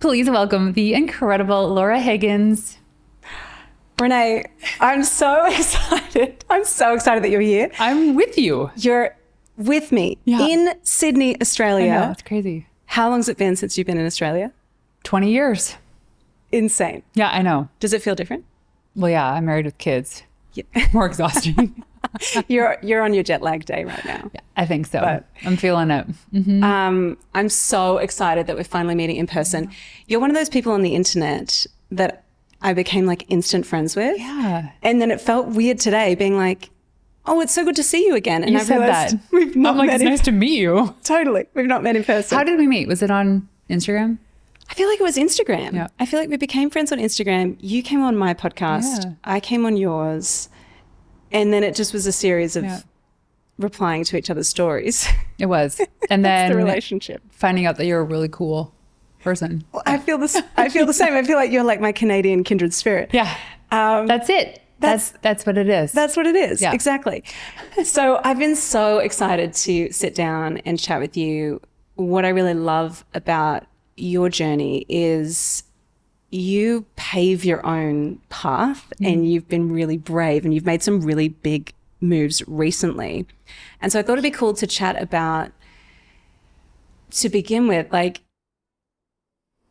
Please welcome the incredible Laura Higgins. Renee, I'm so excited. I'm so excited that you're here. I'm with you. You're with me in Sydney, Australia. I know, it's crazy. How long's it been since you've been in Australia? 20 years. Insane. Yeah, I know. Does it feel different? Well, yeah, I'm married with kids. Yeah. More exhausting. You're on your jet lag day right now. Yeah, I think so. But, I'm feeling it. Mm-hmm. I'm so excited that we're finally meeting in person. You're one of those people on the internet that I became like instant friends with. Yeah. And then it felt weird today being like, oh, it's so good to see you again. And You I said realized that. we've not I'm like, met it's in nice to meet you. Totally. We've not met in person. How did we meet? Was it on Instagram? I feel like it was Instagram. Yeah. I feel like we became friends on Instagram. You came on my podcast. Yeah. I came on yours. And then it just was a series of replying to each other's stories. It was. And then the relationship. finding out that you're a really cool person. Well, I feel the same. I feel like you're like my Canadian kindred spirit. Yeah. That's it. That's what it is. That's what it is. Yeah. Exactly. So I've been so excited to sit down and chat with you. What I really love about your journey is you pave your own path and you've been really brave and you've made some really big moves recently. And so I thought it'd be cool to chat about, to begin with, like,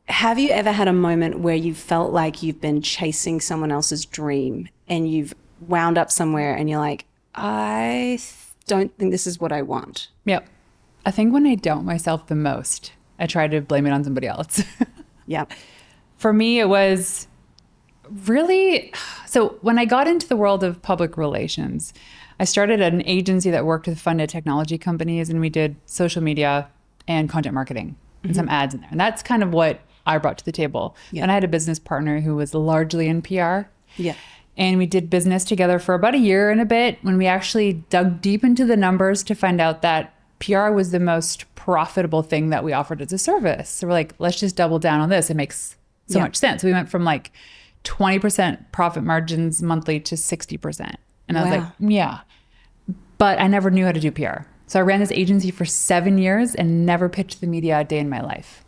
have you ever had a moment where you felt like you've been chasing someone else's dream and you've wound up somewhere and you're like, I don't think this is what I want? Yep. I think when I doubt myself the most, I try to blame it on somebody else. Yeah. For me, it was really, so when I got into the world of public relations, I started at an agency that worked with funded technology companies, and we did social media and content marketing and some ads in there. And that's kind of what I brought to the table. Yeah. And I had a business partner who was largely in PR. Yeah. And we did business together for about a year and a bit when we actually dug deep into the numbers to find out that PR was the most profitable thing that we offered as a service. So we're like, let's just double down on this. It makes so much sense. We went from like 20% profit margins monthly to 60%. And I was like, yeah. But I never knew how to do PR. So I ran this agency for 7 years and never pitched the media a day in my life.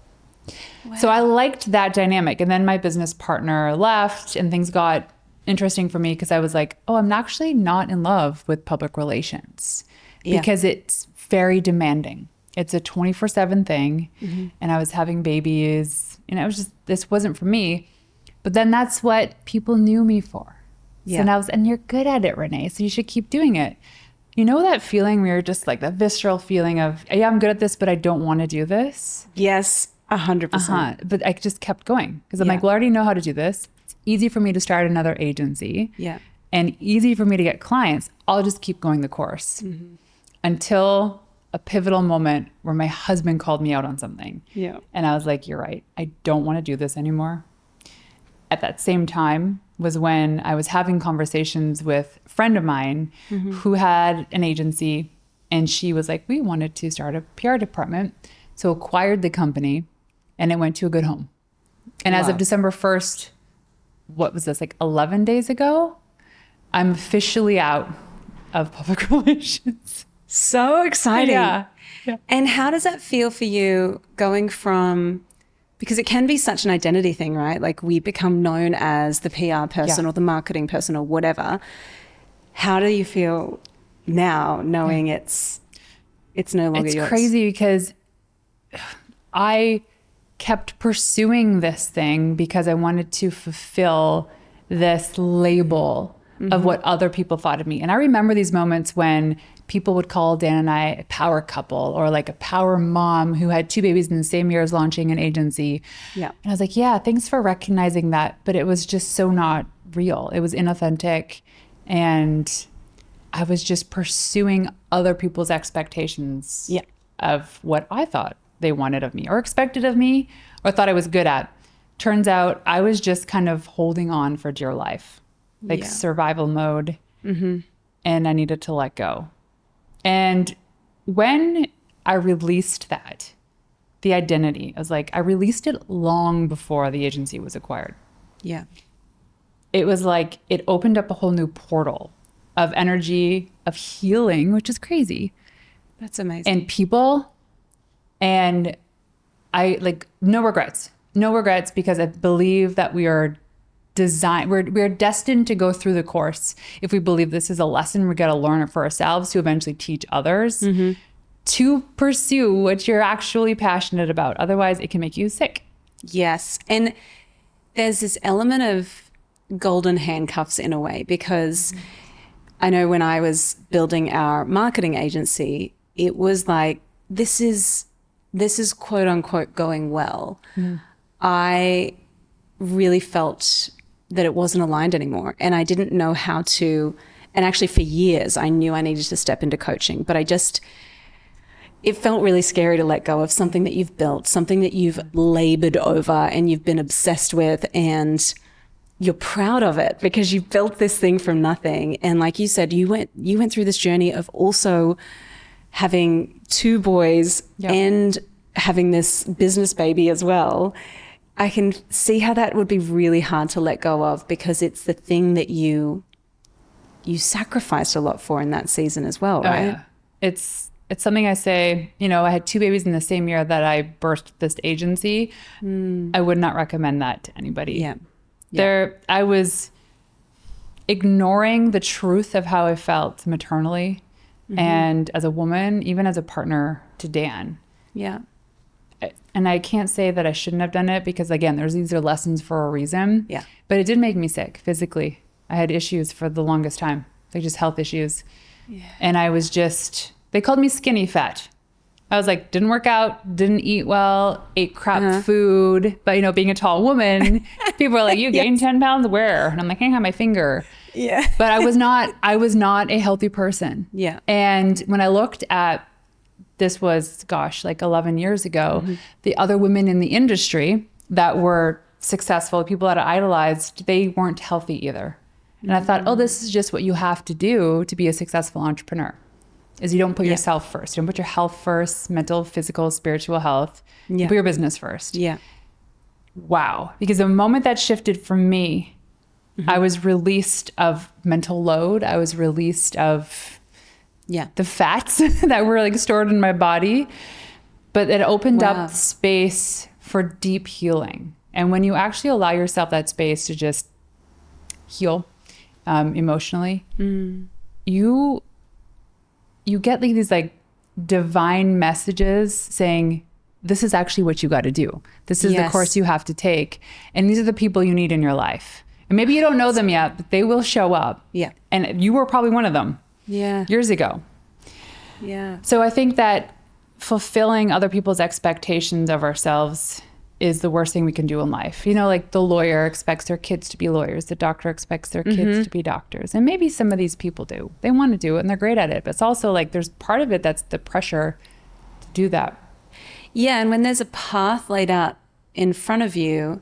Wow. So I liked that dynamic. And then my business partner left and things got interesting for me because I was like, oh, I'm actually not in love with public relations because it's very demanding. It's a 24/7 thing. And I was having babies. And it was just, this wasn't for me. But then that's what people knew me for. Yeah. So and you're good at it, Renee, so you should keep doing it. You know that feeling where you're just like that visceral feeling of, yeah, I'm good at this, but I don't want to do this? Yes, 100%. But I just kept going because I'm like, well, I already know how to do this. It's easy for me to start another agency and easy for me to get clients. I'll just keep going the course until a pivotal moment where my husband called me out on something. Yeah. And I was like, you're right. I don't want to do this anymore. At that same time was when I was having conversations with a friend of mine who had an agency, and she was like, we wanted to start a PR department. So acquired the company and it went to a good home. And as of December 1st, what was this, like 11 days ago, I'm officially out of public relations. So exciting. Yeah. And how does that feel for you going from, because it can be such an identity thing, right? Like we become known as the PR person or the marketing person or whatever. How do you feel now knowing it's no longer yours? It's crazy because I kept pursuing this thing because I wanted to fulfill this label of what other people thought of me. And I remember these moments when people would call Dan and I a power couple or like a power mom who had 2 babies in the same year as launching an agency. Yeah. And I was like, yeah, thanks for recognizing that. But it was just so not real. It was inauthentic. And I was just pursuing other people's expectations of what I thought they wanted of me or expected of me or thought I was good at. Turns out I was just kind of holding on for dear life, like survival mode. And I needed to let go. And when I released that, the identity, I was like, I released it long before the agency was acquired. Yeah. It was like, it opened up a whole new portal of energy, of healing, which is crazy. That's amazing. And people, and I like, no regrets. no regrets, because I believe that we're destined to go through the course. If we believe this is a lesson, we got to learn it for ourselves to eventually teach others to pursue what you're actually passionate about. Otherwise, it can make you sick. Yes. And there's this element of golden handcuffs in a way, because I know when I was building our marketing agency, it was like, this is quote unquote going well. I really felt that it wasn't aligned anymore, and I didn't know how to, and actually for years I knew I needed to step into coaching, but it felt really scary to let go of something that you've built, something that you've labored over and you've been obsessed with, and you're proud of it because you built this thing from nothing. And like you said, you went through this journey of also having 2 boys and having this business baby as well. I can see how that would be really hard to let go of, because it's the thing that you sacrificed a lot for in that season as well, right? Yeah. It's something I say, I had 2 babies in the same year that I birthed this agency. I would not recommend that to anybody. I was ignoring the truth of how I felt maternally and as a woman, even as a partner to Dan. Yeah. And I can't say that I shouldn't have done it, because again, these are lessons for a reason. Yeah. But it did make me sick physically. I had issues for the longest time, like just health issues. Yeah. And I was they called me skinny fat. I was like, didn't work out, didn't eat well, ate crap food. But, being a tall woman, people are like, you gained 10 pounds where? And I'm like, hang on my finger. Yeah. But I was not a healthy person. Yeah. And when I looked at, this was, like 11 years ago, the other women in the industry that were successful, people that I idolized, they weren't healthy either. And I thought, this is just what you have to do to be a successful entrepreneur, is you don't put yourself first. You don't put your health first, mental, physical, spiritual health. You put your business first. Yeah. Wow. Because the moment that shifted for me, I was released of mental load. I was released of the fats that were like stored in my body. But it opened up space for deep healing. And when you actually allow yourself that space to just heal emotionally, you get like these like divine messages saying, this is actually what you got to do. This is the course you have to take. And these are the people you need in your life. And maybe you don't know them yet, but they will show up. Yeah. And you were probably one of them. Yeah. Years ago. Yeah. So I think that fulfilling other people's expectations of ourselves is the worst thing we can do in life. Like the lawyer expects their kids to be lawyers. The doctor expects their kids to be doctors. And maybe some of these people do. They want to do it and they're great at it. But it's also like there's part of it that's the pressure to do that. Yeah. And when there's a path laid out in front of you,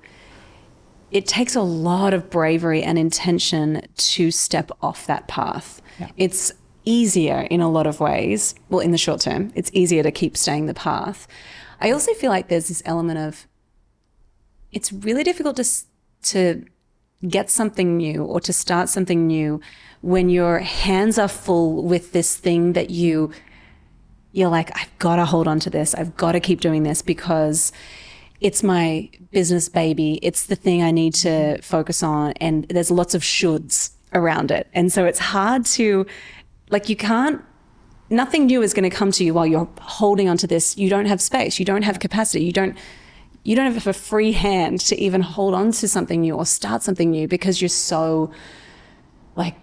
it takes a lot of bravery and intention to step off that path. Yeah. It's easier in a lot of ways. Well, in the short term, it's easier to keep staying the path. I also feel like there's this element of, it's really difficult to get something new or to start something new when your hands are full with this thing that you're like, I've got to hold on to this. I've got to keep doing this because it's my business baby. It's the thing I need to focus on. And there's lots of shoulds around it. And so it's hard to, nothing new is going to come to you while you're holding onto this. You don't have space. You don't have capacity. You don't have a free hand to even hold on to something new or start something new because you're so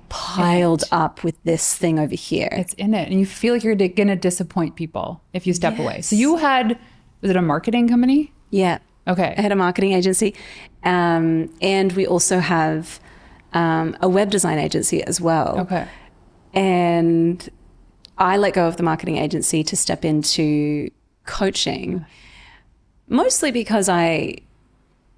piled up with this thing over here. It's in it. And you feel like you're going to disappoint people if you step away. So you had, was it a marketing company? Yeah. Okay. I had a marketing agency. And we also have a web design agency as well. Okay. And I let go of the marketing agency to step into coaching, mostly because I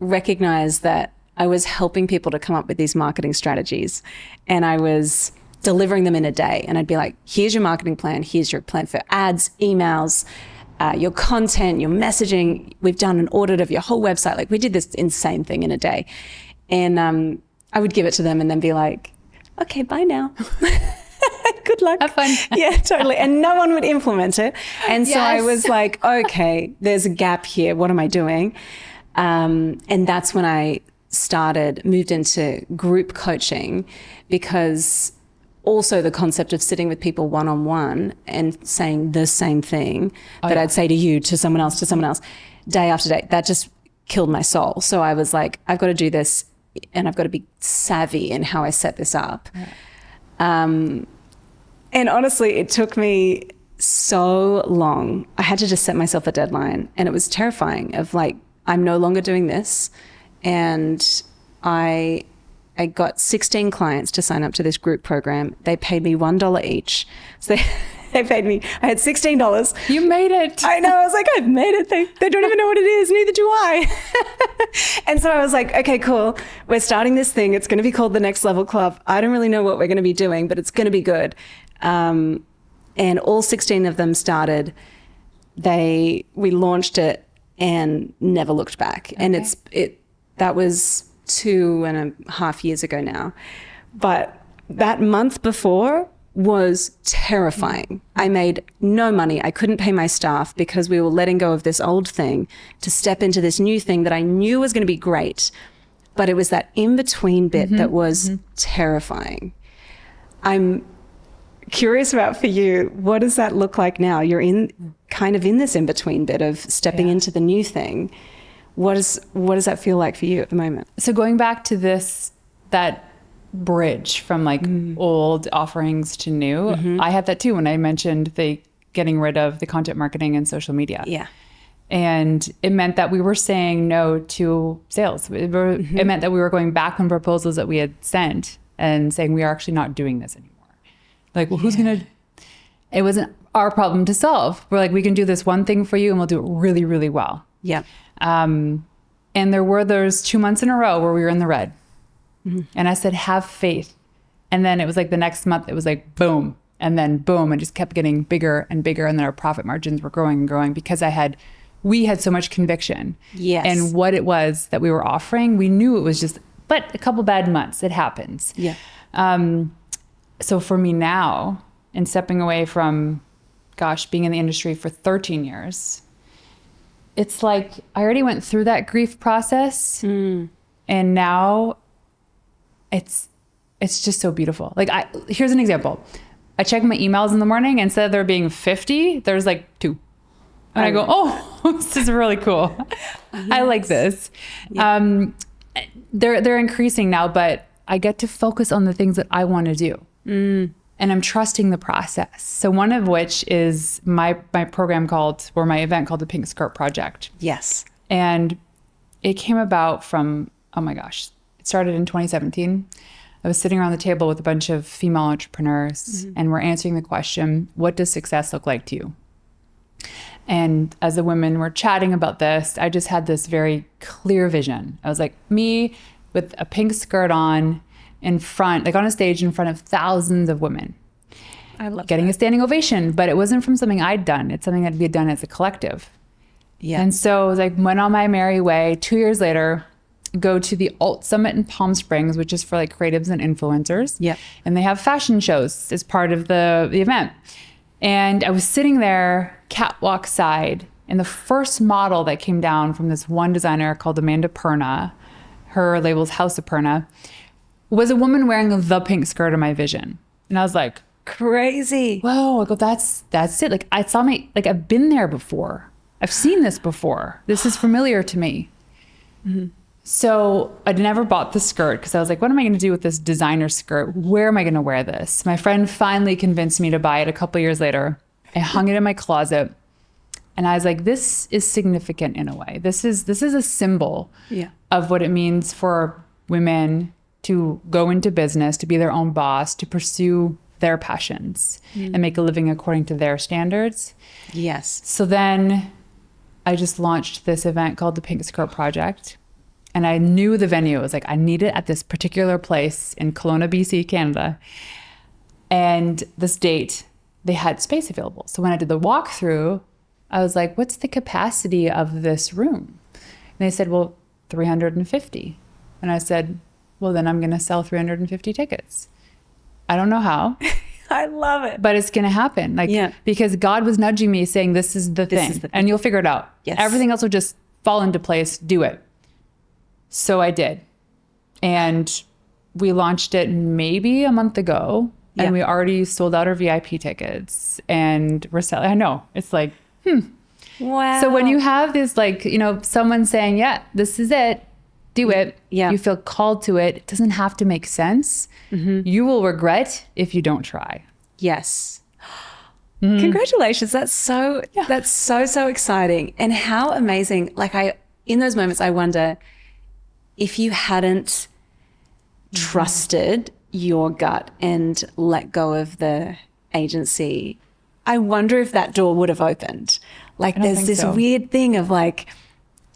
recognized that I was helping people to come up with these marketing strategies and I was delivering them in a day. And I'd be like, here's your marketing plan. Here's your plan for ads, emails, your content, your messaging. We've done an audit of your whole website. We did this insane thing in a day. And I would give it to them and then be like, okay, bye now. Good luck. Have fun. Yeah, totally. And no one would implement it. And so I was like, okay, there's a gap here. What am I doing? And that's when I moved into group coaching, because also the concept of sitting with people one-on-one and saying the same thing that I'd say to you, to someone else, day after day, that just killed my soul. So I was like, I've got to do this, and I've got to be savvy in how I set this up. And honestly, it took me so long. I had to just set myself a deadline, and it was terrifying of like, I'm no longer doing this. And I got 16 clients to sign up to this group program. They paid me $1 each. So they paid me, I had $16. You made it. I know. I was like, I've made it. They don't even know what it is. Neither do I. And so I was like, okay, cool. We're starting this thing. It's going to be called the Next Level Club. I don't really know what we're going to be doing, but it's going to be good. And all 16 of them started. We launched it and never looked back. Okay. And that was 2.5 years ago now. But that month before was terrifying. I made no money. I couldn't pay my staff because we were letting go of this old thing to step into this new thing that I knew was going to be great. But it was that in-between bit that was terrifying. I'm curious about, for you, what does that look like now? You're in this in-between bit of stepping into the new thing. What does that feel like for you at the moment? So going back to that bridge from like old offerings to new, I had that too when I mentioned getting rid of the content marketing and social media. Yeah. And it meant that we were saying no to sales. It meant that we were going back on proposals that we had sent and saying, we are actually not doing this anymore. Like, well, who's going to, it wasn't our problem to solve. We're like, we can do this one thing for you and we'll do it really, really well. Yeah. And there were those 2 months in a row where we were in the red. And I said, have faith. And then it was like the next month, it was like, boom. And then boom, and just kept getting bigger and bigger. And then our profit margins were growing and growing because we had so much conviction in what it was that we were offering. We knew it was just, but a couple bad months, it happens. Yeah. So for me now, in stepping away from, being in the industry for 13 years, it's like I already went through that grief process. And now it's just so beautiful. Like here's an example. I check my emails in the morning. Instead of there being 50, there's like 2. And I go, oh, this is really cool. Yes. I like this. Yeah. They're increasing now, but I get to focus on the things that I want to do. And I'm trusting the process. So one of which is my program my event called the Pink Skirt Project. Yes. And it came about from, oh my gosh, it started in 2017. I was sitting around the table with a bunch of female entrepreneurs and we're answering the question, what does success look like to you? And as the women were chatting about this, I just had this very clear vision. I was like, me with a pink skirt on in front, like on a stage in front of thousands of women. I love getting a standing ovation, but it wasn't from something I'd done. It's something that we had done as a collective. Yeah. And so I was like, went on my merry way. 2 years later, go to the Alt Summit in Palm Springs, which is for like creatives and influencers. Yeah. And they have fashion shows as part of the event. And I was sitting there catwalk side, and the first model that came down from this one designer called Amanda Perna, her label's House of Perna, was a woman wearing the pink skirt of my vision. And I was like, crazy. Whoa, I go, that's it. Like I saw I've been there before. I've seen this before. This is familiar to me. So I never bought the skirt because I was like, what am I going to do with this designer skirt? Where am I going to wear this? My friend finally convinced me to buy it a couple years later. I hung it in my closet and I was like, this is significant in a way. This is a symbol of what it means for women to go into business, to be their own boss, to pursue their passions and make a living according to their standards. Yes. So then I just launched this event called the Pink Skirt Project. And I knew the venue. It was like, I need it at this particular place in Kelowna, BC, Canada. And this date, they had space available. So when I did the walkthrough, I was like, what's the capacity of this room? And they said, well, 350. And I said, well, then I'm going to sell 350 tickets. I don't know how. I love it. But it's going to happen. Because God was nudging me saying, this is the thing. And you'll figure it out. Yes. Everything else will just fall into place. Do it. So I did. And we launched it maybe a month ago. And we already sold out our VIP tickets. And we're selling. I know. It's like, Wow. So when you have this, like, you know, someone saying, yeah, this is it, do it. Yeah. You feel called to it. It doesn't have to make sense. You will regret if you don't try. Yes. Congratulations. That's so exciting. And how amazing. Like in those moments, I wonder if you hadn't trusted your gut and let go of the agency, I wonder if that door would have opened. Like there's this weird thing of like,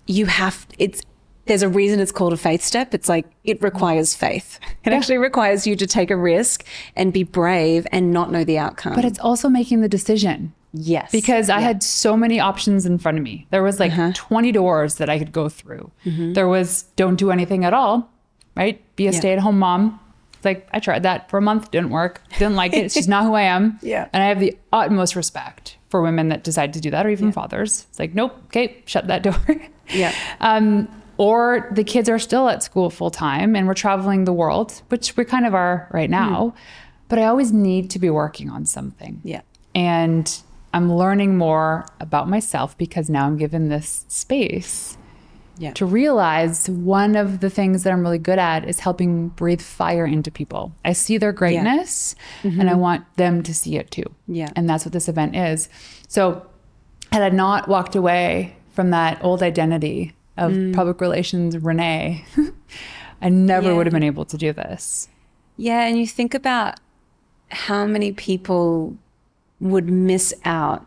there's a reason it's called a faith step. It's like, it requires faith. It actually requires you to take a risk and be brave and not know the outcome. But it's also making the decision. Yes. Because I had so many options in front of me. There was like 20 doors that I could go through. There was don't do anything at all, right? Be a stay-at-home mom. It's like, I tried that for a month, didn't work, didn't like it. It's just not who I am. Yeah. And I have the utmost respect for women that decide to do that, or even fathers. It's like, nope, okay, shut that door. Or the kids are still at school full time and we're traveling the world, which we kind of are right now. But I always need to be working on something. Yeah. And I'm learning more about myself because now I'm given this space to realize one of the things that I'm really good at is helping breathe fire into people. I see their greatness and I want them to see it too. Yeah. And that's what this event is. So had I not walked away from that old identity of public relations Renee, I never would have been able to do this. Yeah. And you think about how many people would miss out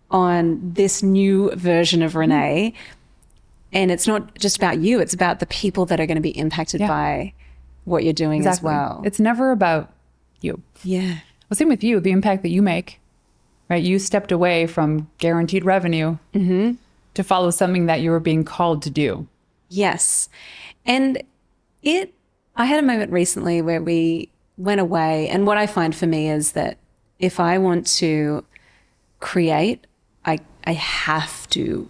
on this new version of Renee. And it's not just about you, it's about the people that are going to be impacted by what you're doing as well. It's never about you. Yeah. Well, same with you, the impact that you make, right? You stepped away from guaranteed revenue to follow something that you were being called to do. Yes. And I had a moment recently where we went away. And what I find for me is that if I want to create, I have to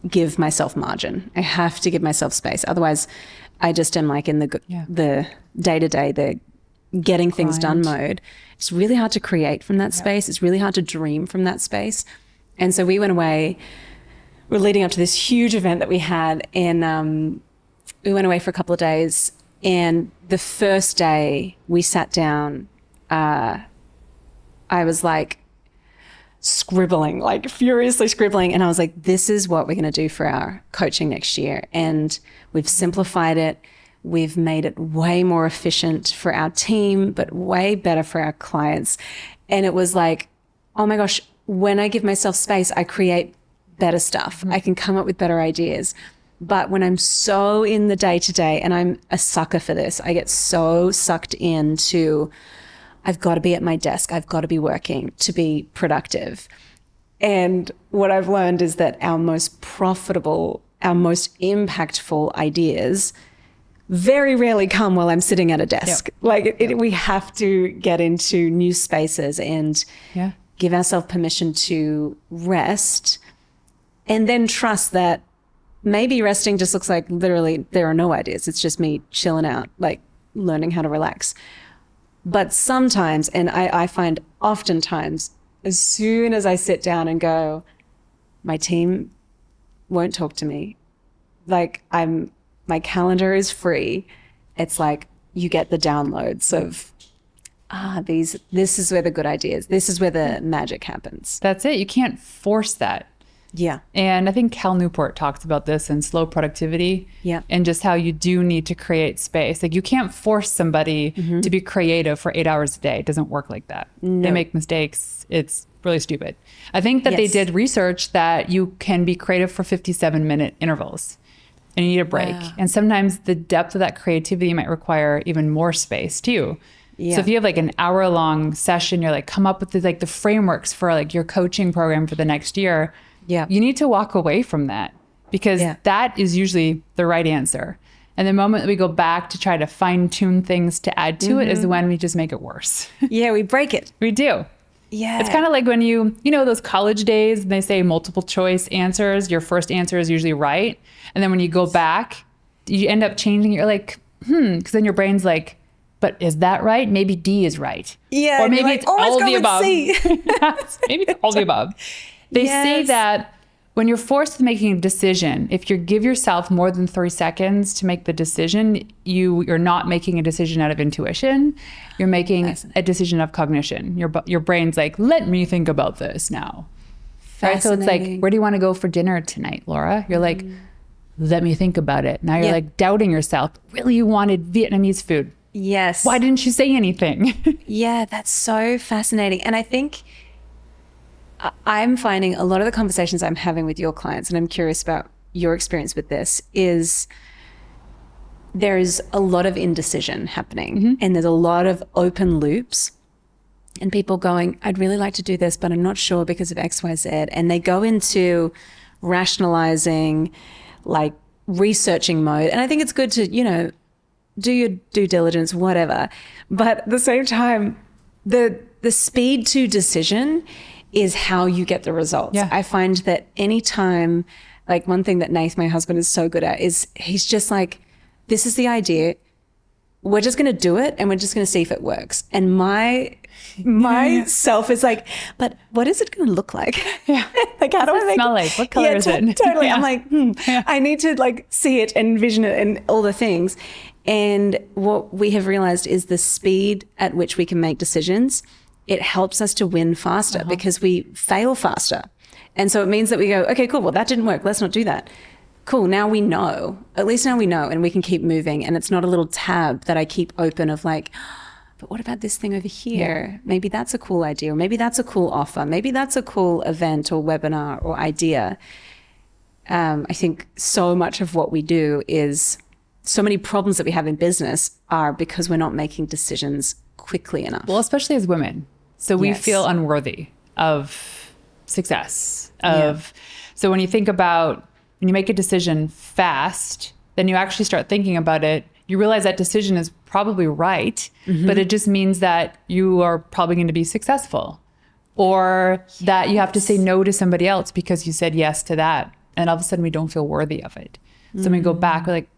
give myself margin. I have to give myself space. Otherwise, I just am like in the day-to-day, the getting things done mode. It's really hard to create from that space. It's really hard to dream from that space. And so we went away. We're leading up to this huge event that we had, and we went away for a couple of days. And the first day we sat down, I was like scribbling, like furiously scribbling. And I was like, this is what we're going to do for our coaching next year. And we've simplified it. We've made it way more efficient for our team, but way better for our clients. And it was like, oh my gosh, when I give myself space, I create better stuff. I can come up with better ideas. But when I'm so in the day-to-day, and I'm a sucker for this, I get so sucked into, I've got to be at my desk, I've got to be working to be productive. And what I've learned is that our most profitable, our most impactful ideas very rarely come while I'm sitting at a desk. We have to get into new spaces and give ourselves permission to rest, and then trust that maybe resting just looks like literally there are no ideas. It's just me chilling out, like learning how to relax. But sometimes, and I find oftentimes, as soon as I sit down and go, my team won't talk to me. Like my calendar is free. It's like you get the downloads of, this is where the good ideas, this is where the magic happens. That's it. You can't force that. Yeah. And I think Cal Newport talks about this in Slow Productivity. Yeah. And just how you do need to create space. Like you can't force somebody to be creative for 8 hours a day. It doesn't work like that. No. They make mistakes. It's really stupid. I think that they did research that you can be creative for 57-minute intervals and you need a break. Wow. And sometimes the depth of that creativity might require even more space too. Yeah. So if you have like an hour-long session, you're like, come up with the frameworks for like your coaching program for the next year. Yeah. You need to walk away from that because that is usually the right answer. And the moment that we go back to try to fine tune things to add to it is when we just make it worse. Yeah, we break it. We do. Yeah. It's kind of like when you know, those college days, and they say multiple choice answers, your first answer is usually right. And then when you go back you end up changing. You're like, because then your brain's like, but is that right? Maybe D is right. Yeah. Or maybe it's all of the above. Yes, maybe it's all the above. They say that when you're forced to making a decision, if you give yourself more than 3 seconds to make the decision, you're not making a decision out of intuition. You're making a decision of cognition. Your brain's like, let me think about this now. Right? So it's like, where do you want to go for dinner tonight, Laura? You're like, let me think about it. Now you're like doubting yourself. Really, you wanted Vietnamese food. Yes. Why didn't you say anything? Yeah, that's so fascinating. And I think I'm finding a lot of the conversations I'm having with your clients, and I'm curious about your experience with this, is there is a lot of indecision happening and there's a lot of open loops and people going, I'd really like to do this, but I'm not sure because of X, Y, Z. And they go into rationalizing, like researching mode. And I think it's good to, do your due diligence, whatever. But at the same time, the speed to decision is how you get the results. Yeah. I find that anytime, like one thing that Nath, my husband, is so good at is he's just like, this is the idea. We're just going to do it and we're just going to see if it works. And my self is like, but what is it going to look like? Yeah. Like, how do I make smell like? What color is it? Totally. Yeah. I'm like, I need to like see it and envision it and all the things. And what we have realized is the speed at which we can make decisions, it helps us to win faster because we fail faster. And so it means that we go, okay, cool. Well, that didn't work. Let's not do that. Cool. Now we know. At least now we know, and we can keep moving. And it's not a little tab that I keep open of like, but what about this thing over here? Yeah. Maybe that's a cool idea. Or maybe that's a cool offer. Maybe that's a cool event or webinar or idea. I think so much of what we do is so many problems that we have in business are because we're not making decisions quickly enough. Well, especially as women. So we feel unworthy of success. So when you think about, when you make a decision fast, then you actually start thinking about it. You realize that decision is probably right, but it just means that you are probably going to be successful, or that you have to say no to somebody else because you said yes to that. And all of a sudden we don't feel worthy of it. So when we go back, we're like,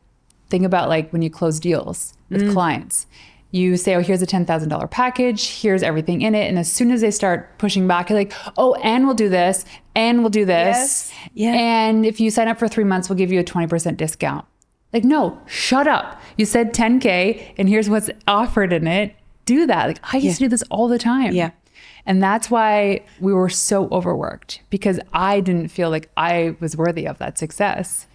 think about like when you close deals with clients, you say, oh, here's a $10,000 package, here's everything in it. And as soon as they start pushing back, you're like, oh, and we'll do this, and we'll do this. Yes. Yeah. And if you sign up for 3 months, we'll give you a 20% discount. Like, no, shut up. You said 10K and here's what's offered in it. Do that. Like, I used to do this all the time. Yeah. And that's why we were so overworked, because I didn't feel like I was worthy of that success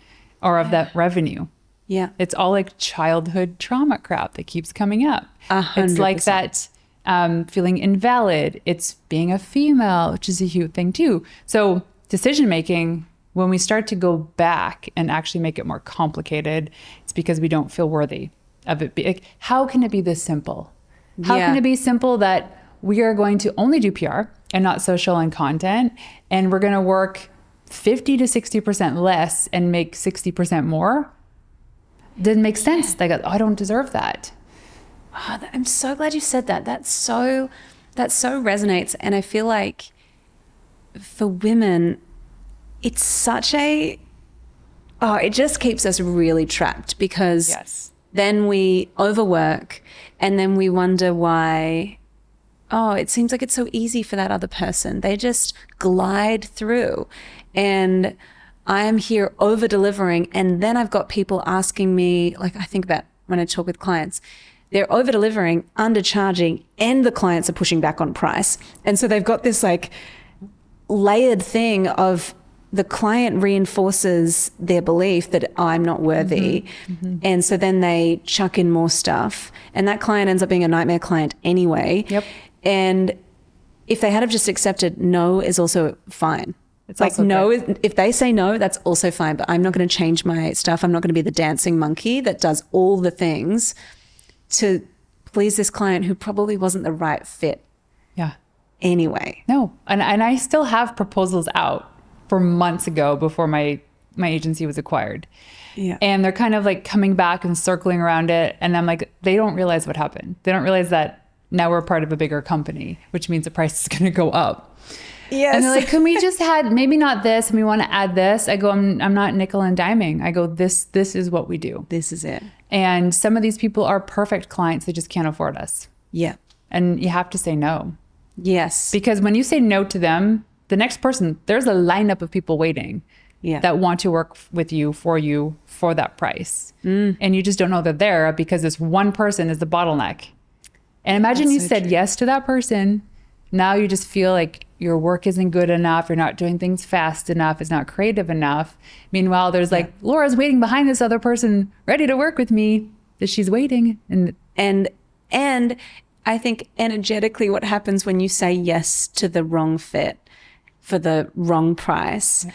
or of that revenue. Yeah. It's all like childhood trauma crap that keeps coming up. 100%. It's like that feeling invalid. It's being a female, which is a huge thing too. So decision making, when we start to go back and actually make it more complicated, it's because we don't feel worthy of it. Like, how can it be this simple? How can it be simple that we are going to only do PR and not social and content, and we're going to work 50 to 60% less and make 60% more? Didn't make sense. Like, oh, I don't deserve that. Oh, I'm so glad you said that. That so resonates. And I feel like for women, it's such it just keeps us really trapped, because then we overwork and then we wonder why, it seems like it's so easy for that other person. They just glide through, and I am here over delivering. And then I've got people asking me, like, I think about when I talk with clients, they're over delivering, undercharging, and the clients are pushing back on price. And so they've got this like layered thing of the client reinforces their belief that I'm not worthy. And so then they chuck in more stuff, and that client ends up being a nightmare client anyway. And if they had have just accepted no is also fine. It's like no, if they say no, that's also fine, but I'm not going to change my stuff. I'm not going to be the dancing monkey that does all the things to please this client who probably wasn't the right fit. Anyway. No. And I still have proposals out for months ago before my agency was acquired. And they're kind of like coming back and circling around it. And I'm like, they don't realize what happened. They don't realize that now we're part of a bigger company, which means the price is going to go up. Yes. And they're like, can we just had maybe not this and we want to add this? I go, I'm not nickel and diming. I go, this is what we do. This is it. And some of these people are perfect clients. They just can't afford us. Yeah. And you have to say no. Yes. Because when you say no to them, the next person, there's a lineup of people waiting that want to work with you, for that price. And you just don't know they're there because this one person is the bottleneck. And imagine you said yes to that person. Now you just feel like your work isn't good enough. You're not doing things fast enough. It's not creative enough. Meanwhile, there's like, Laura's waiting behind this other person ready to work with me. That she's waiting. And I think energetically what happens when you say yes to the wrong fit for the wrong price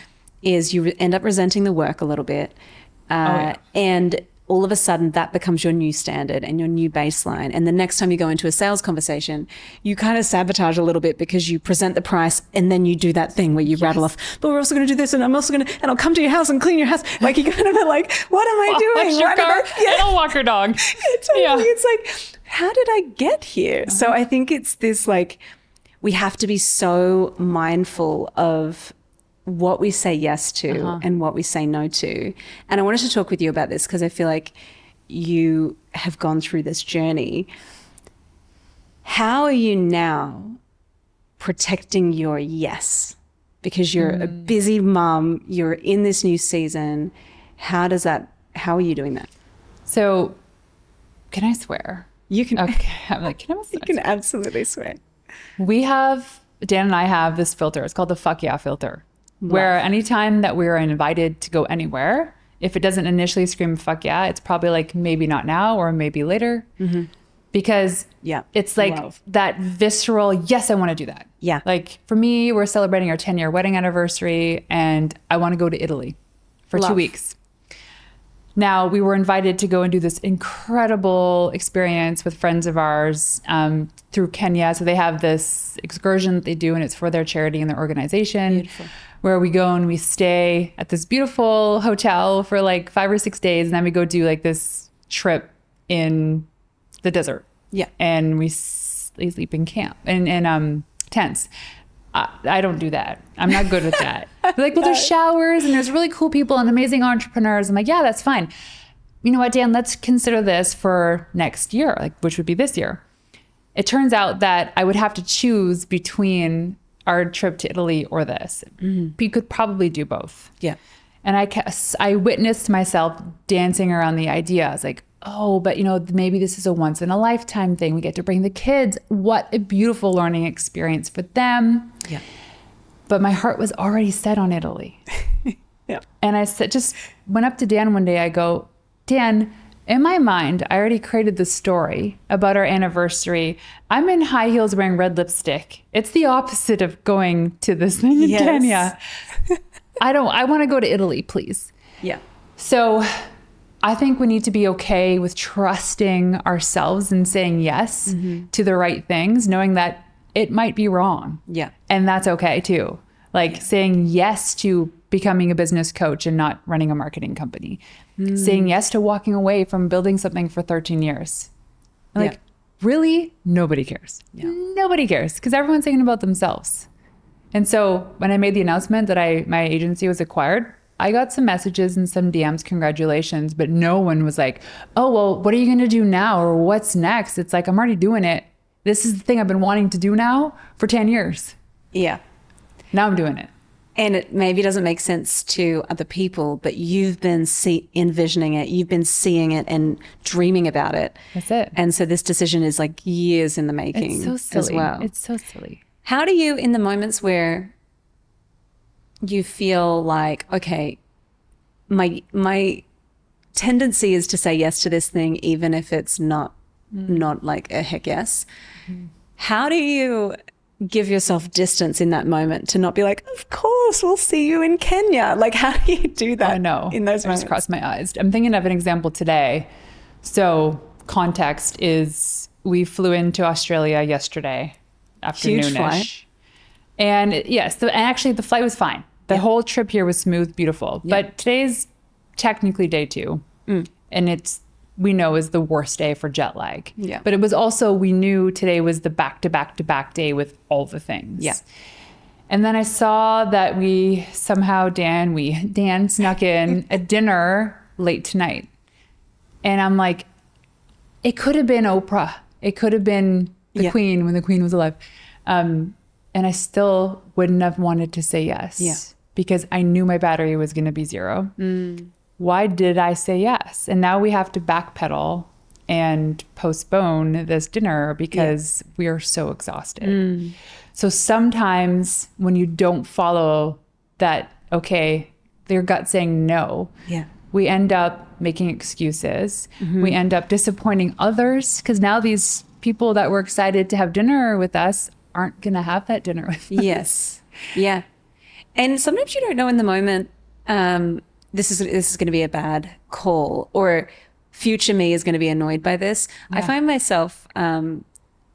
is you end up resenting the work a little bit. And all of a sudden that becomes your new standard and your new baseline. And the next time you go into a sales conversation, you kind of sabotage a little bit because you present the price and then you do that thing where you rattle off, but we're also going to do this and I'm also going to, and I'll come to your house and clean your house. Like you kind of are like, what am I doing? Wash your car and I'll walk your dog. It's like, how did I get here? So I think it's this like, we have to be so mindful of what we say yes to and what we say no to. And I wanted to talk with you about this because I feel like you have gone through this journey. How are you now protecting your yes? Because you're a busy mom, you're in this new season. How are you doing that? So can I swear? You can. Okay. I'm like, can I You can absolutely swear. Dan and I have this filter. It's called the fuck yeah filter. Where anytime that we're invited to go anywhere, if it doesn't initially scream fuck yeah, it's probably like maybe not now or maybe later. Because it's like that visceral, yes, I want to do that. Yeah. Like for me, we're celebrating our 10-year wedding anniversary and I want to go to Italy for 2 weeks. Now, we were invited to go and do this incredible experience with friends of ours through Kenya. So they have this excursion that they do, and it's for their charity and their organization. Beautiful. Where we go and we stay at this beautiful hotel for like 5 or 6 days. And then we go do like this trip in the desert. Yeah. And we sleep in camp in tents. I don't do that. I'm not good with that. They're like, well, there's showers and there's really cool people and amazing entrepreneurs. I'm like, yeah, that's fine. You know what, Dan, let's consider this for next year, like which would be this year. It turns out that I would have to choose between our trip to Italy or this. We could probably do both. Yeah. And I witnessed myself dancing around the idea. I was like, oh, but maybe this is a once in a lifetime thing. We get to bring the kids. What a beautiful learning experience for them. Yeah. But my heart was already set on Italy. Yeah. And I just went up to Dan one day. I go, Dan, in my mind, I already created the story about our anniversary. I'm in high heels wearing red lipstick. It's the opposite of going to this thing in Kenya. I want to go to Italy, please. Yeah. So I think we need to be okay with trusting ourselves and saying yes to the right things, knowing that it might be wrong. Yeah. And that's okay too. Like saying yes to becoming a business coach and not running a marketing company. Saying yes to walking away from building something for 13 years. Like, really? Nobody cares. Yeah. Nobody cares because everyone's thinking about themselves. And so when I made the announcement that my agency was acquired, I got some messages and some DMs, congratulations, but no one was like, oh, well, what are you going to do now? Or what's next? It's like, I'm already doing it. This is the thing I've been wanting to do now for 10 years. Yeah. Now I'm doing it. And it maybe doesn't make sense to other people, but you've been envisioning it. You've been seeing it and dreaming about it. That's it. And so this decision is like years in the making. It's so silly. As well. It's so silly. How do you, in the moments where you feel like, okay, my tendency is to say yes to this thing, even if it's not like a heck yes. How do you give yourself distance in that moment to not be like, of course, we'll see you in Kenya? Like, how do you do that? I know. In those I moments? just crossed my eyes. I'm thinking of an example today. So context is we flew into Australia yesterday afternoonish. Huge flight. And and actually the flight was fine. The whole trip here was smooth, beautiful. Yeah. But today's technically day 2. And we know is the worst day for jet lag. Yeah. But it was also, we knew today was the back-to-back-to-back day with all the things. Yeah. And then I saw that Dan snuck in a dinner late tonight. And I'm like, it could have been Oprah. It could have been the Queen when the Queen was alive. And I still wouldn't have wanted to say yes because I knew my battery was going to be 0. Why did I say yes? And now we have to backpedal and postpone this dinner because we are so exhausted. So sometimes when you don't follow that, okay, your gut saying no, we end up making excuses. We end up disappointing others because now these people that were excited to have dinner with us aren't going to have that dinner with us. Yes. Yeah. And sometimes you don't know in the moment, this is going to be a bad call, or future me is going to be annoyed by this. I find myself,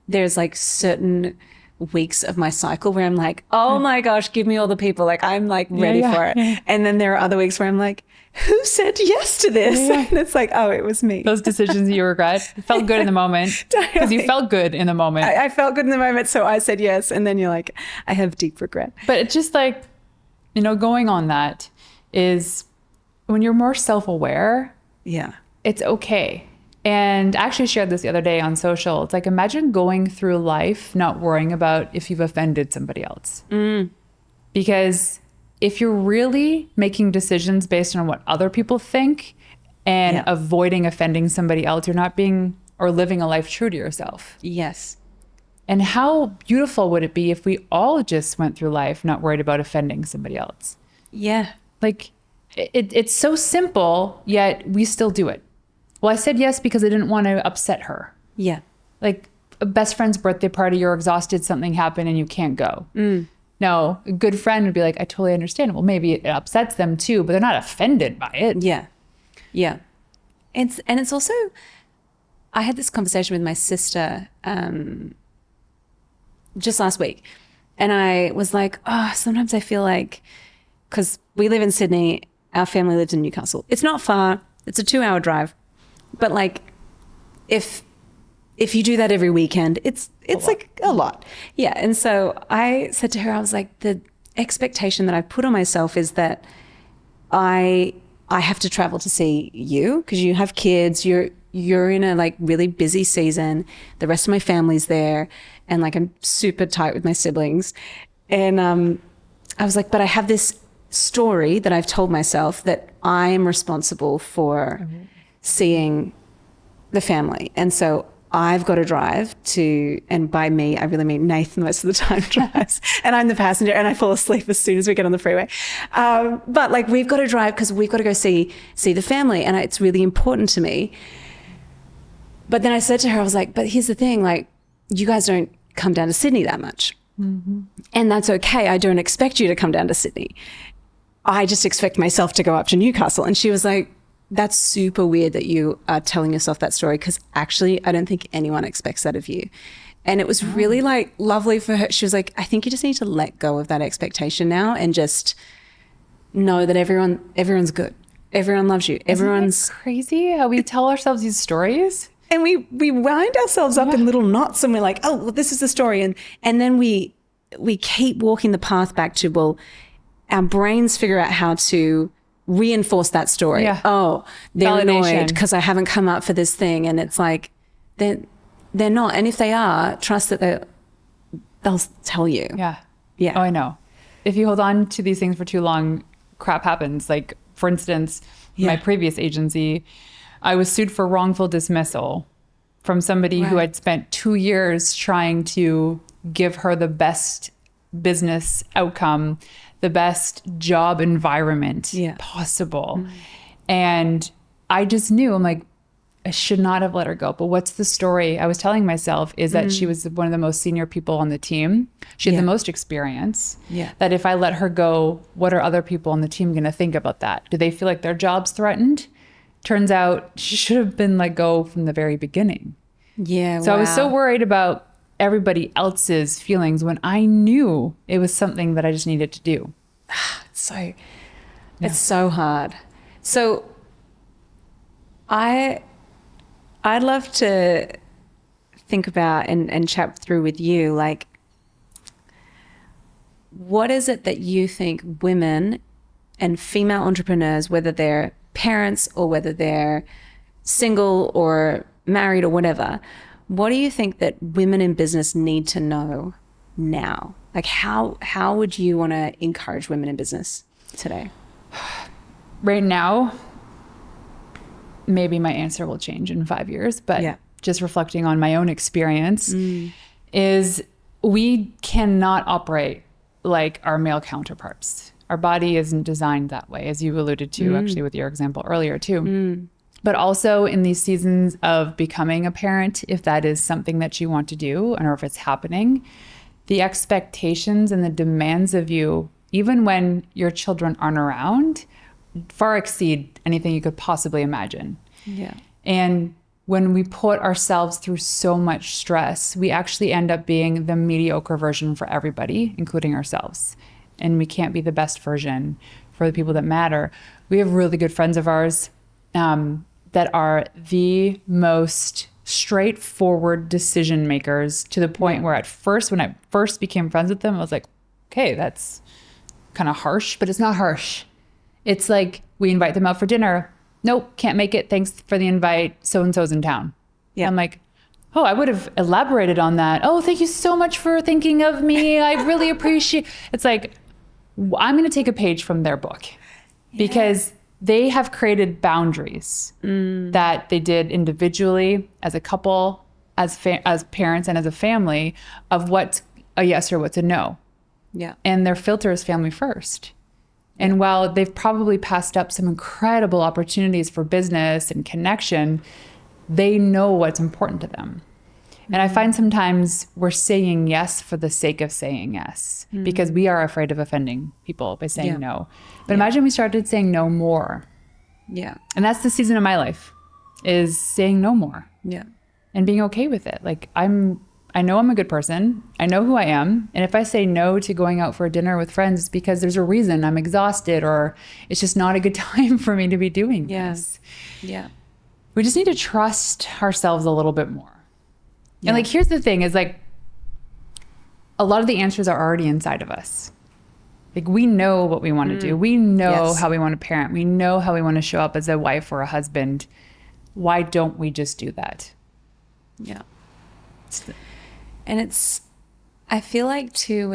there's like certain weeks of my cycle where I'm like, oh my gosh, give me all the people. Like I'm like ready for it. And then there are other weeks where I'm like, who said yes to this? And it's like, oh, it was me. Those decisions you regret. It felt good in the moment because you felt good in the moment. I felt good in the moment. So I said yes. And then you're like, I have deep regret. But it's just like, going on that is when you're more self-aware. Yeah. It's okay. And I actually shared this the other day on social. It's like, imagine going through life not worrying about if you've offended somebody else. Because if you're really making decisions based on what other people think and avoiding offending somebody else, you're not being or living a life true to yourself. Yes. And how beautiful would it be if we all just went through life not worried about offending somebody else? Yeah. Like, it's so simple, yet we still do it. Well, I said yes because I didn't want to upset her. Yeah. Like a best friend's birthday party, you're exhausted, something happened and you can't go. No, a good friend would be like, I totally understand. Well, maybe it upsets them too, but they're not offended by it. Yeah. Yeah. And it's also, I had this conversation with my sister just last week. And I was like, sometimes I feel like, because we live in Sydney, our family lives in Newcastle. It's not far. It's a 2-hour drive. But like, if you do that every weekend, it's like a lot. Yeah. And so I said to her, I was like, the expectation that I put on myself is that I have to travel to see you because you have kids. You're in a like really busy season. The rest of my family's there, and like I'm super tight with my siblings. And I was like, but I have this story that I've told myself that I'm responsible for seeing the family. And so I've got to drive to, and by me, I really mean Nathan most of the time drives, and I'm the passenger and I fall asleep as soon as we get on the freeway. But like, we've got to drive because we've got to go see the family, and it's really important to me. But then I said to her, I was like, but here's the thing, like, you guys don't come down to Sydney that much. And that's okay. I don't expect you to come down to Sydney. I just expect myself to go up to Newcastle. And she was like, that's super weird that you are telling yourself that story, because actually I don't think anyone expects that of you. And it was really like lovely for her. She was like, I think you just need to let go of that expectation now and just know that everyone's good. Everyone loves you. Everyone's crazy how we tell ourselves these stories. And we wind ourselves up in little knots, and we're like, oh, well, this is the story. And then we keep walking the path back to, well, our brains figure out how to reinforce that story. Yeah. Oh, they're Validation. annoyed because I haven't come up for this thing. And it's like, they're not. And if they are, trust that they'll tell you. Yeah. Yeah. Oh, I know. If you hold on to these things for too long, crap happens. Like, for instance, my previous agency, I was sued for wrongful dismissal from somebody who had spent 2 years trying to give her the best business outcome, the best job environment possible. And I just knew, I'm like, I should not have let her go. But what's the story I was telling myself is that she was one of the most senior people on the team. She had the most experience. That if I let her go, what are other people on the team going to think about that? Do they feel like their job's threatened? Turns out she should have been let go from the very beginning. Yeah. So I was so worried about everybody else's feelings when I knew it was something that I just needed to do. It's so hard. So I'd love to think about and chat through with you, like, what is it that you think women and female entrepreneurs, whether they're parents or whether they're single or married or whatever, what do you think that women in business need to know now? Like how would you want to encourage women in business today? Right now, maybe my answer will change in 5 years, but just reflecting on my own experience is we cannot operate like our male counterparts. Our body isn't designed that way, as you alluded to actually with your example earlier too. But also in these seasons of becoming a parent, if that is something that you want to do, or if it's happening, the expectations and the demands of you, even when your children aren't around, far exceed anything you could possibly imagine. Yeah. And when we put ourselves through so much stress, we actually end up being the mediocre version for everybody, including ourselves. And we can't be the best version for the people that matter. We have really good friends of ours that are the most straightforward decision makers, to the point where at first, when I first became friends with them, I was like, okay, that's kind of harsh, but it's not harsh. It's like, we invite them out for dinner. Nope, can't make it. Thanks for the invite. So-and-so's in town. Yeah. I'm like, oh, I would have elaborated on that. Oh, thank you so much for thinking of me. I really appreciate. It's like, I'm going to take a page from their book because they have created boundaries that they did individually, as a couple, as parents, and as a family, of what's a yes or what's a no. Yeah. And their filter is family first. And while they've probably passed up some incredible opportunities for business and connection, they know what's important to them. And I find sometimes we're saying yes for the sake of saying yes, because we are afraid of offending people by saying no. But imagine we started saying no more. Yeah. And that's the season of my life, is saying no more. Yeah. And being okay with it. Like, I know I'm a good person. I know who I am. And if I say no to going out for a dinner with friends, it's because there's a reason. I'm exhausted, or it's just not a good time for me to be doing this. Yeah. We just need to trust ourselves a little bit more. Yeah. And like, here's the thing is, like, a lot of the answers are already inside of us. Like, we know what we want to do. We know how we want to parent. We know how we want to show up as a wife or a husband. Why don't we just do that? Yeah. And I feel like too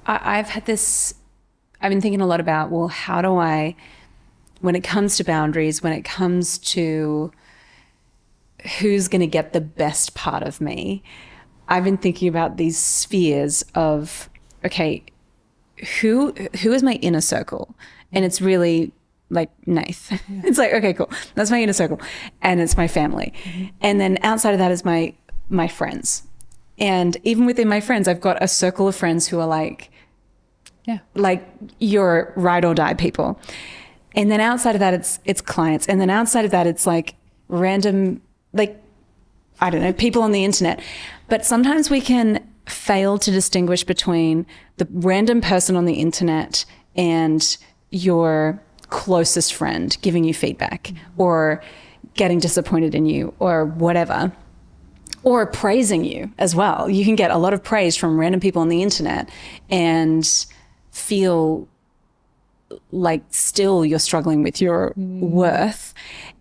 I've been thinking a lot about, well, how do I, when it comes to boundaries, when it comes to who's going to get the best part of me, I've been thinking about these spheres of, okay, who is my inner circle? And it's really like Nath. Yeah. It's like, okay, cool. That's my inner circle. And it's my family. And then outside of that is my friends. And even within my friends, I've got a circle of friends who are like your ride or die people. And then outside of that, it's clients. And then outside of that, it's like random, like, I don't know, people on the internet. But sometimes we can fail to distinguish between the random person on the internet and your closest friend giving you feedback or getting disappointed in you or whatever, or praising you as well. You can get a lot of praise from random people on the internet and feel like still you're struggling with your worth.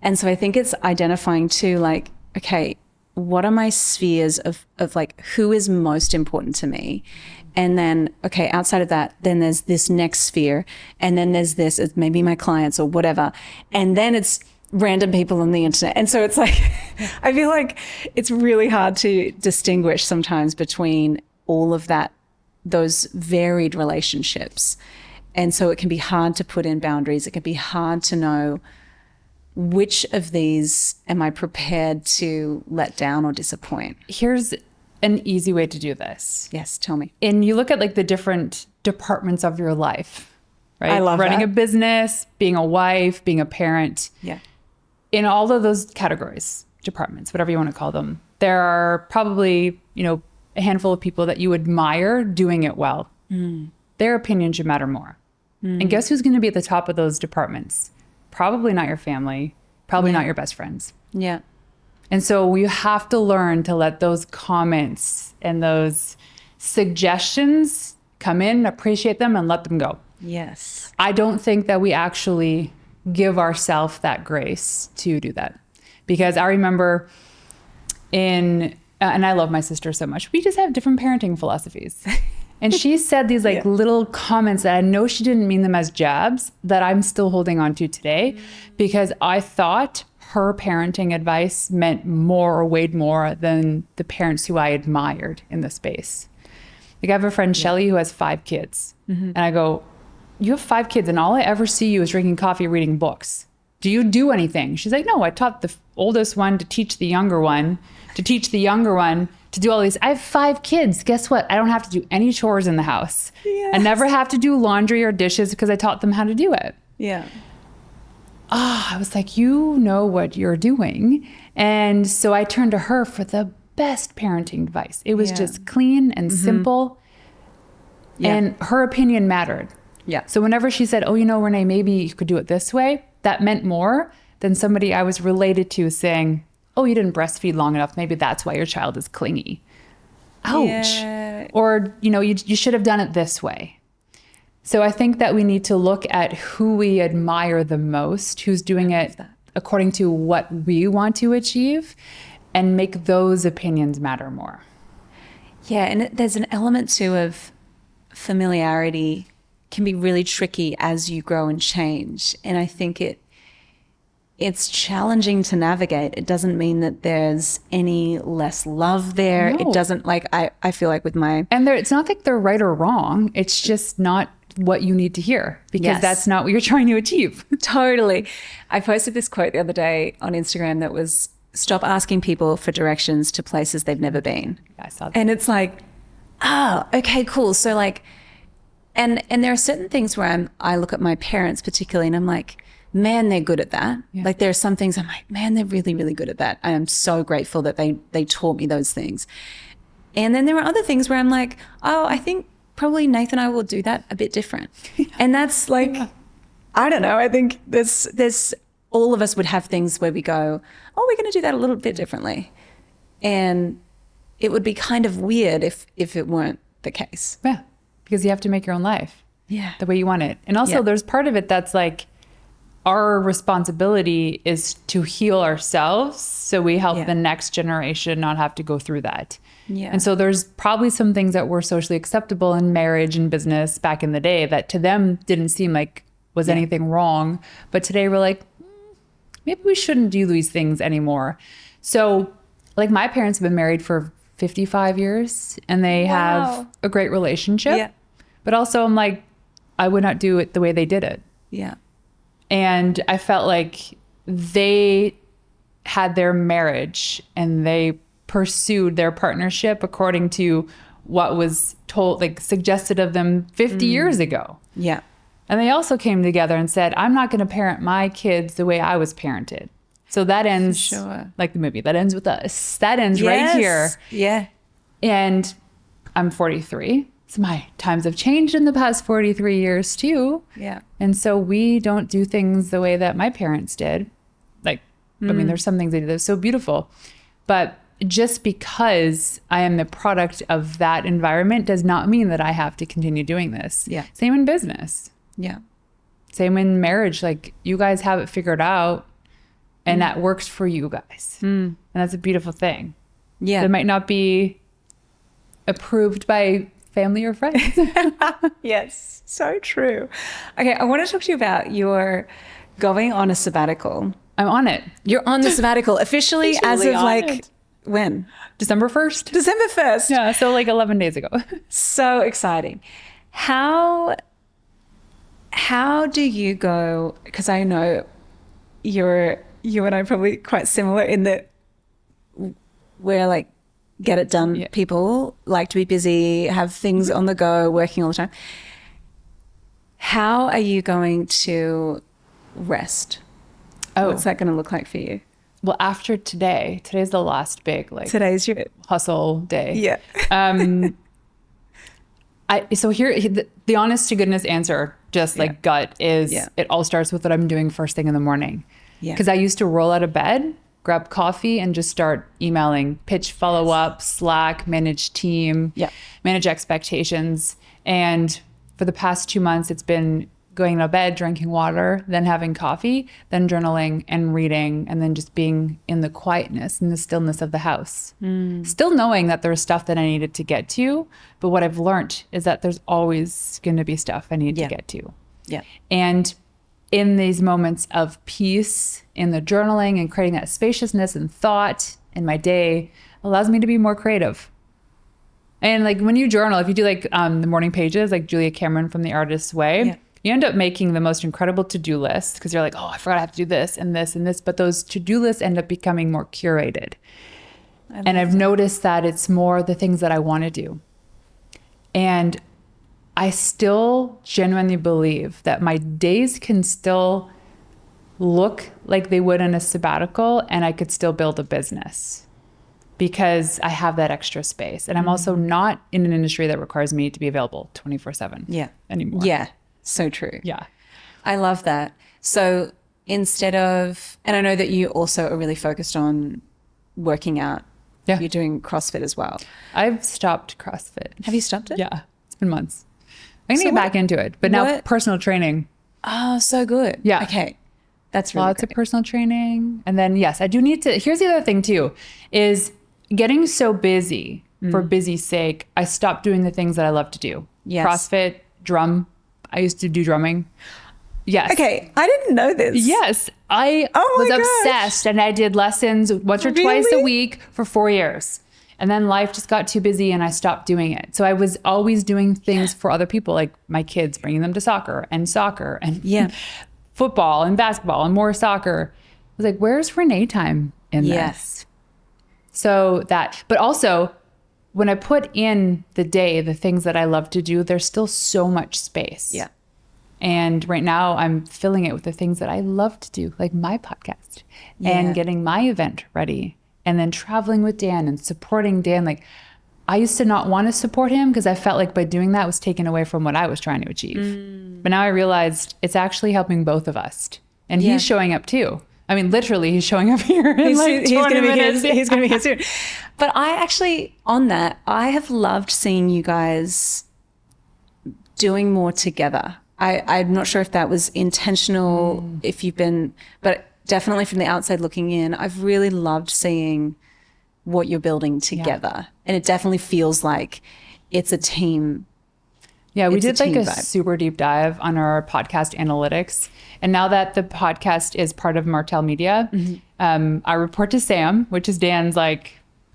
And so I think it's identifying too, like, okay, what are my spheres of like, who is most important to me? And then, okay, outside of that, then there's this next sphere. And then there's this, it's maybe my clients or whatever. And then it's random people on the internet. And so it's like, I feel like it's really hard to distinguish sometimes between all of that, those varied relationships. And so it can be hard to put in boundaries. It can be hard to know which of these am I prepared to let down or disappoint. Here's an easy way to do this. Yes, tell me. And you look at like the different departments of your life, right? I love running that. a business, being a wife, being a parent. Yeah. In all of those categories, departments, whatever you want to call them, there are probably, a handful of people that you admire doing it well. Their opinion should matter more. And guess who's going to be at the top of those departments? Probably not your family, probably not your best friends. Yeah. And so you have to learn to let those comments and those suggestions, come in, appreciate them, and let them go. Yes. I don't think that we actually give ourselves that grace to do that. Because I remember and I love my sister so much. We just have different parenting philosophies. And she said these like little comments that I know she didn't mean them as jabs that I'm still holding on to today because I thought her parenting advice meant more or weighed more than the parents who I admired in the space. Like I have a friend, Shelly, who has 5 kids. And I go, you have 5 kids and all I ever see you is drinking coffee, reading books. Do you do anything? She's like, no, I taught the oldest one to teach the younger one, to teach the younger one to do all these. I have 5 kids. Guess what? I don't have to do any chores in the house. Yes. I never have to do laundry or dishes because I taught them how to do it. Yeah. I was like, you know what you're doing. And so I turned to her for the best parenting advice. It was just clean and simple. And her opinion mattered. Yeah. So whenever she said, oh, you know, Renee, maybe you could do it this way, that meant more than somebody I was related to saying, oh, you didn't breastfeed long enough. Maybe that's why your child is clingy. Ouch. Yeah. Or, you know, you should have done it this way. So I think that we need to look at who we admire the most, who's doing it according to what we want to achieve, and make those opinions matter more. Yeah, and there's an element too of familiarity can be really tricky as you grow and change. And I think it's challenging to navigate. It doesn't mean that there's any less love there. No. It doesn't like, I feel like with my... And it's not like they're right or wrong. It's just not what you need to hear because that's not what you're trying to achieve. Totally. I posted this quote the other day on Instagram that was, stop asking people for directions to places they've never been. Yeah, I saw that. And it's like, oh, okay, cool. So like, and there are certain things where I look at my parents particularly and I'm like, man, they're good at that. Yeah. Like there are some things I'm like, man, they're really, really good at that. I am so grateful that they taught me those things. And then there are other things where I'm like, oh, I think probably Nathan and I will do that a bit different. And that's like, I don't know. I think there's all of us would have things where we go, oh, we're going to do that a little bit differently. And it would be kind of weird if it weren't the case. Yeah, because you have to make your own life the way you want it. And also there's part of it that's like our responsibility is to heal ourselves so we help the next generation not have to go through that. Yeah. And so there's probably some things that were socially acceptable in marriage and business back in the day that to them didn't seem like was anything wrong. But today we're like, maybe we shouldn't do these things anymore. So like my parents have been married for 55 years and they have a great relationship. Yeah. But also I'm like, I would not do it the way they did it. Yeah. And I felt like they had their marriage and they pursued their partnership according to what was told, like suggested of them 50 years ago. Yeah. And they also came together and said, I'm not going to parent my kids the way I was parented. So that ends, like the movie, that ends with us. That ends right here. Yeah. And I'm 43. So my times have changed in the past 43 years too. Yeah. And so we don't do things the way that my parents did. Like, I mean, there's some things they did that are so beautiful. But just because I am the product of that environment does not mean that I have to continue doing this. Yeah. Same in business. Yeah. Same in marriage. Like you guys have it figured out and that works for you guys. And that's a beautiful thing. Yeah. It might not be approved by family or friends. Yes, so true. Okay, I want to talk to you about your going on a sabbatical. I'm on it. You're on the sabbatical officially as of like it. when? December 1st. December 1st. Yeah, so like 11 days ago. So exciting. How do you go, because I know you and I are probably quite similar in that we're like get it done people, like to be busy, have things on the go, working all the time. How are you going to rest? What's that going to look like for you? Well, after today's the last big today's your hustle day. Yeah. So here, the honest to goodness answer, just like gut is it all starts with what I'm doing first thing in the morning. Yeah. Because I used to roll out of bed grab coffee and just start emailing, pitch follow-up, Slack, manage team, manage expectations. And for the past 2 months, it's been going to bed, drinking water, then having coffee, then journaling and reading, and then just being in the quietness and the stillness of the house. Still knowing that there's stuff that I needed to get to, but what I've learned is that there's always going to be stuff I need to get to. And in these moments of peace, in the journaling and creating that spaciousness and thought in my day, allows me to be more creative. And like when you journal, if you do like the morning pages, like Julia Cameron from The Artist's Way, you end up making the most incredible to-do list because you're like, oh, I forgot I have to do this and this and this. But those to-do lists end up becoming more curated. And I've noticed that it's more the things that I want to do. And I still genuinely believe that my days can still look like they would in a sabbatical and I could still build a business because I have that extra space. And I'm also not in an industry that requires me to be available 24/7 anymore. Yeah. So true. Yeah. I love that. So instead of, and I know that you also are really focused on working out. Yeah. You're doing CrossFit as well. I've stopped CrossFit. Have you stopped it? Yeah. It's been months. I'm going to get back into it. But now personal training. Oh, so good. Yeah. Okay. That's really Lots of personal training. And then, yes, I do need to, here's the other thing too, is getting so busy for busy's sake, I stopped doing the things that I love to do. Yes. CrossFit, drum. I used to do drumming. Yes. Okay. I didn't know this. Yes. I was obsessed and I did lessons once or twice a week for 4 years. And then life just got too busy and I stopped doing it. So I was always doing things for other people, like my kids, bringing them to soccer and football and basketball and more soccer. I was like, where's Renee time in this? So that, but also when I put in the day, the things that I love to do, there's still so much space. Yeah. And right now I'm filling it with the things that I love to do, like my podcast and getting my event ready and then traveling with Dan and supporting Dan. Like I used to not want to support him because I felt like by doing that was taken away from what I was trying to achieve. But now I realized it's actually helping both of us. And he's showing up too. I mean, literally, he's showing up here in like 20 minutes. He's going to be here soon. But I actually, on that, I have loved seeing you guys doing more together. I'm not sure if that was intentional, if you've been, but definitely from the outside looking in, I've really loved seeing what you're building together. And it definitely feels like it's a team. Yeah, we did like a vibe. super deep dive on our podcast analytics. And now that the podcast is part of Martell Media, I report to Sam, which is Dan's like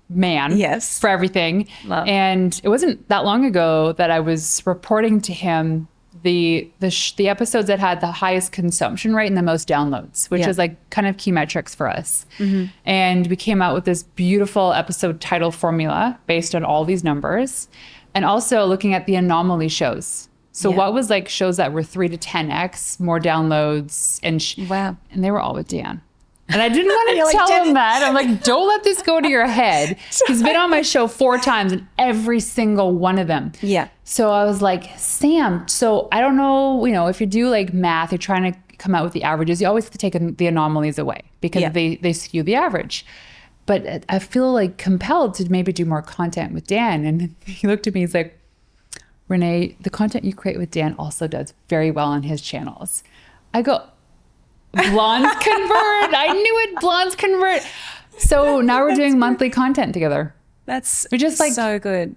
man for everything. Love. And it wasn't that long ago that I was reporting to him the episodes that had the highest consumption rate and the most downloads, which is like kind of key metrics for us. And we came out with this beautiful episode title formula based on all these numbers. And also looking at the anomaly shows. So what was like shows that were 3 to 10x more downloads and and they were all with Dan. And I didn't want to tell him that. I'm like, don't let this go to your head. He's been on my show 4 times and every single one of them. Yeah. So I was like, Sam, so I don't know, if you do like math, you're trying to come out with the averages. You always have to take the anomalies away because they skew the average. But I feel like compelled to maybe do more content with Dan. And he looked at me, he's like, Renee, the content you create with Dan also does very well on his channels. I go, blondes convert. I knew it, blondes convert. So now we're doing monthly content together. We just like so good.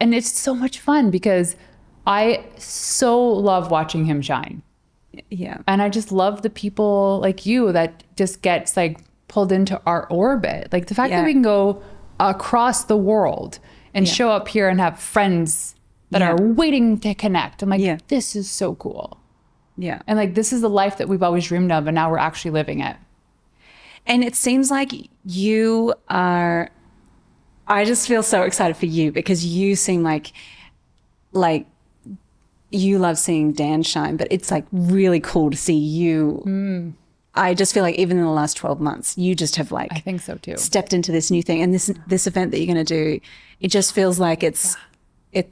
And it's so much fun because I so love watching him shine. Yeah. And I just love the people like you that just gets like pulled into our orbit. Like the fact that we can go across the world and show up here and have friends that are waiting to connect. I'm like, this is so cool. Yeah. And like, this is the life that we've always dreamed of. And now we're actually living it. And it seems like you are, I just feel so excited for you because you seem like you love seeing Dan shine, but it's like really cool to see you. I just feel like even in the last 12 months, you just have like, I think so too, stepped into this new thing. And this event that you're going to do, it just feels like it's all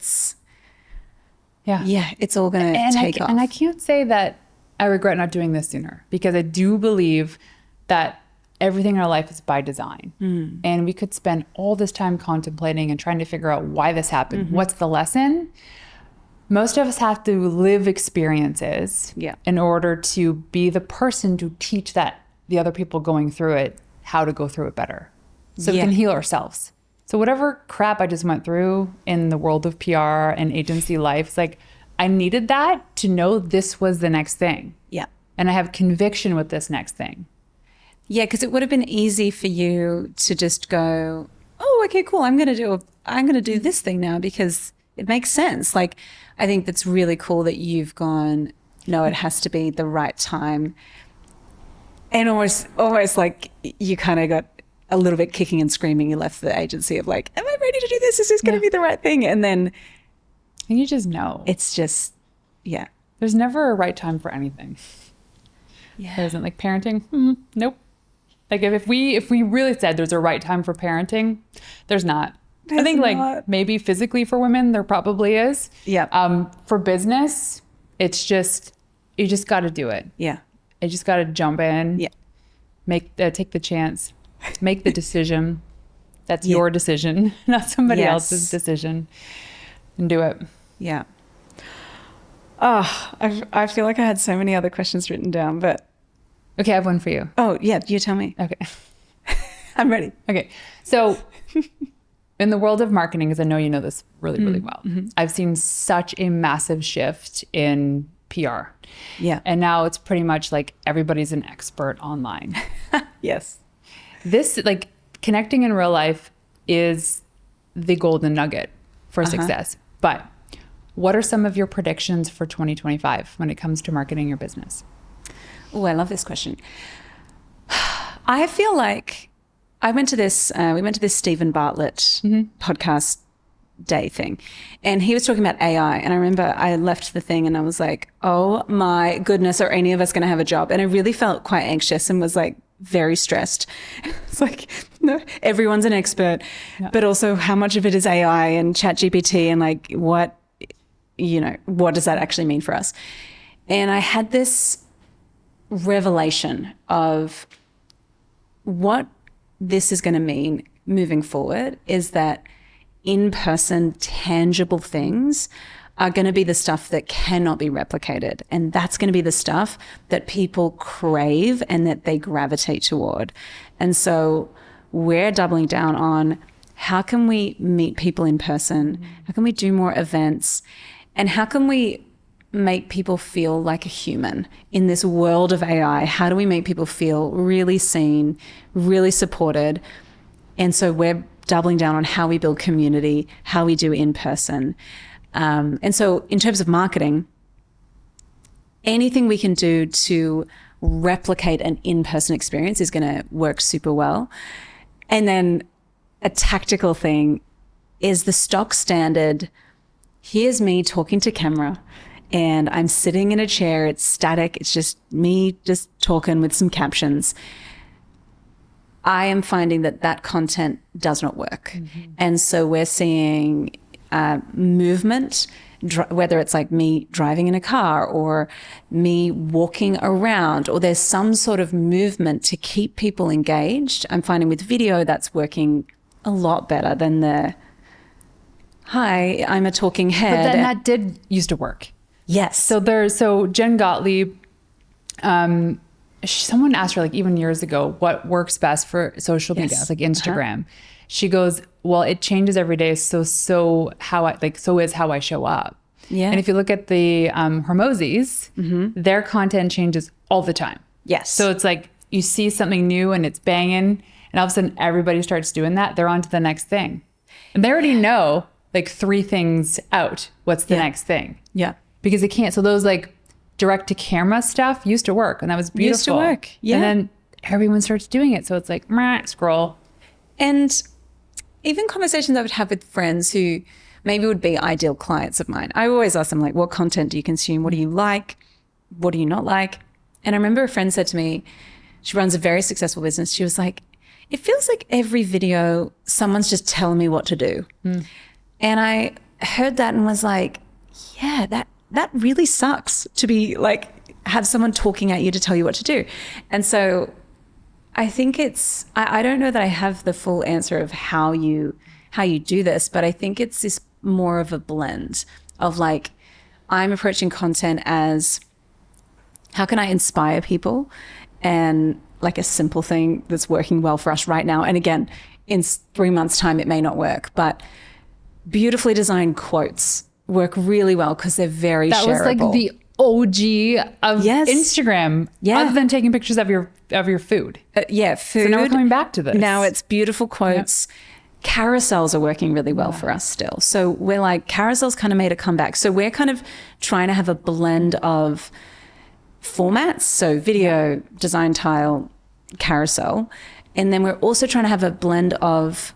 going to take off. And I can't say that I regret not doing this sooner because I do believe that everything in our life is by design. And we could spend all this time contemplating and trying to figure out why this happened. What's the lesson? Most of us have to live experiences in order to be the person to teach the other people going through it how to go through it better. So we can heal ourselves. So whatever crap I just went through in the world of PR and agency life, it's like I needed that to know this was the next thing. Yeah. And I have conviction with this next thing. Yeah, because it would have been easy for you to just go, oh, okay, cool. I'm going to do this thing now because it makes sense. Like, I think that's really cool that you've gone, no, it has to be the right time. And almost like you kind of got a little bit kicking and screaming. You left the agency of like, am I ready to do this? Is this going to be the right thing? And then you just know. It's just, There's never a right time for anything. Yeah. There isn't. Like parenting. Nope. Like if we really said there's a right time for parenting, there's not. I think like maybe physically for women, there probably is. Yeah. For business, it's just, you just got to do it. Yeah. You just got to jump in. Yeah. Take the chance, make the decision. That's your decision, not somebody else's decision, and do it. Yeah. Oh, I feel like I had so many other questions written down, but. Okay, I have one for you. Oh, yeah, you tell me. Okay. I'm ready. Okay. So in the world of marketing, because I know you know this really, really well, I've seen such a massive shift in PR. Yeah. And now it's pretty much like everybody's an expert online. Yes. This, like, connecting in real life is the golden nugget for success. But what are some of your predictions for 2025 when it comes to marketing your business? Oh, I love this question. I feel like we went to this Stephen Bartlett podcast day thing, and he was talking about AI. And I remember I left the thing and I was like, oh my goodness, are any of us going to have a job? And I really felt quite anxious and was like very stressed. It's like, no, everyone's an expert, but also how much of it is AI and ChatGPT and like what does that actually mean for us? And I had this revelation of what this is going to mean moving forward is that in-person tangible things are going to be the stuff that cannot be replicated. And that's going to be the stuff that people crave and that they gravitate toward. And so we're doubling down on how can we meet people in person? How can we do more events? And how can we make people feel like a human in this world of AI? How do we make people feel really seen, really supported? And so we're doubling down on how we build community, how we do in person. And so in terms of marketing, anything we can do to replicate an in-person experience is going to work super well. And then a tactical thing is the stock standard. Here's me talking to camera and I'm sitting in a chair. It's static. It's just me just talking with some captions. I am finding that content does not work. And so we're seeing movement, whether it's like me driving in a car or me walking around, or there's some sort of movement to keep people engaged. I'm finding with video that's working a lot better than the, hi, I'm a talking head. But then that did used to work. Yes. So Jen Gottlieb, someone asked her like even years ago, what works best for social media, like Instagram. She goes, well, it changes every day. So is how I show up. Yeah. And if you look at the Hermosis, their content changes all the time. Yes. So it's like you see something new and it's banging, and all of a sudden everybody starts doing that. They're on to the next thing. And they already know like 3 things out. What's the next thing? Yeah. Because they can't. So those like direct to camera stuff used to work, and that was beautiful. Used to work. Yeah. And then everyone starts doing it. So it's like, scroll. And even conversations I would have with friends who maybe would be ideal clients of mine, I always ask them like, what content do you consume? What do you like? What do you not like? And I remember a friend said to me, she runs a very successful business. She was like, it feels like every video, someone's just telling me what to do. And I heard that and was like, yeah, that really sucks to be like, have someone talking at you to tell you what to do. And so I think I don't know that I have the full answer of how you do this, but I think it's this more of a blend of like, I'm approaching content as how can I inspire people, and like a simple thing that's working well for us right now. And again, in 3 months' time, it may not work, but beautifully designed quotes work really well because they're very shareable. That was like the OG of Yes. Instagram, Yeah. other than taking pictures of your food. Yeah, food. So now we're coming back to this. Now it's beautiful quotes. Carousels are working really well for us still. So we're like, carousels kind of made a comeback. So we're kind of trying to have a blend of formats. So video, design tile, carousel. And then we're also trying to have a blend of,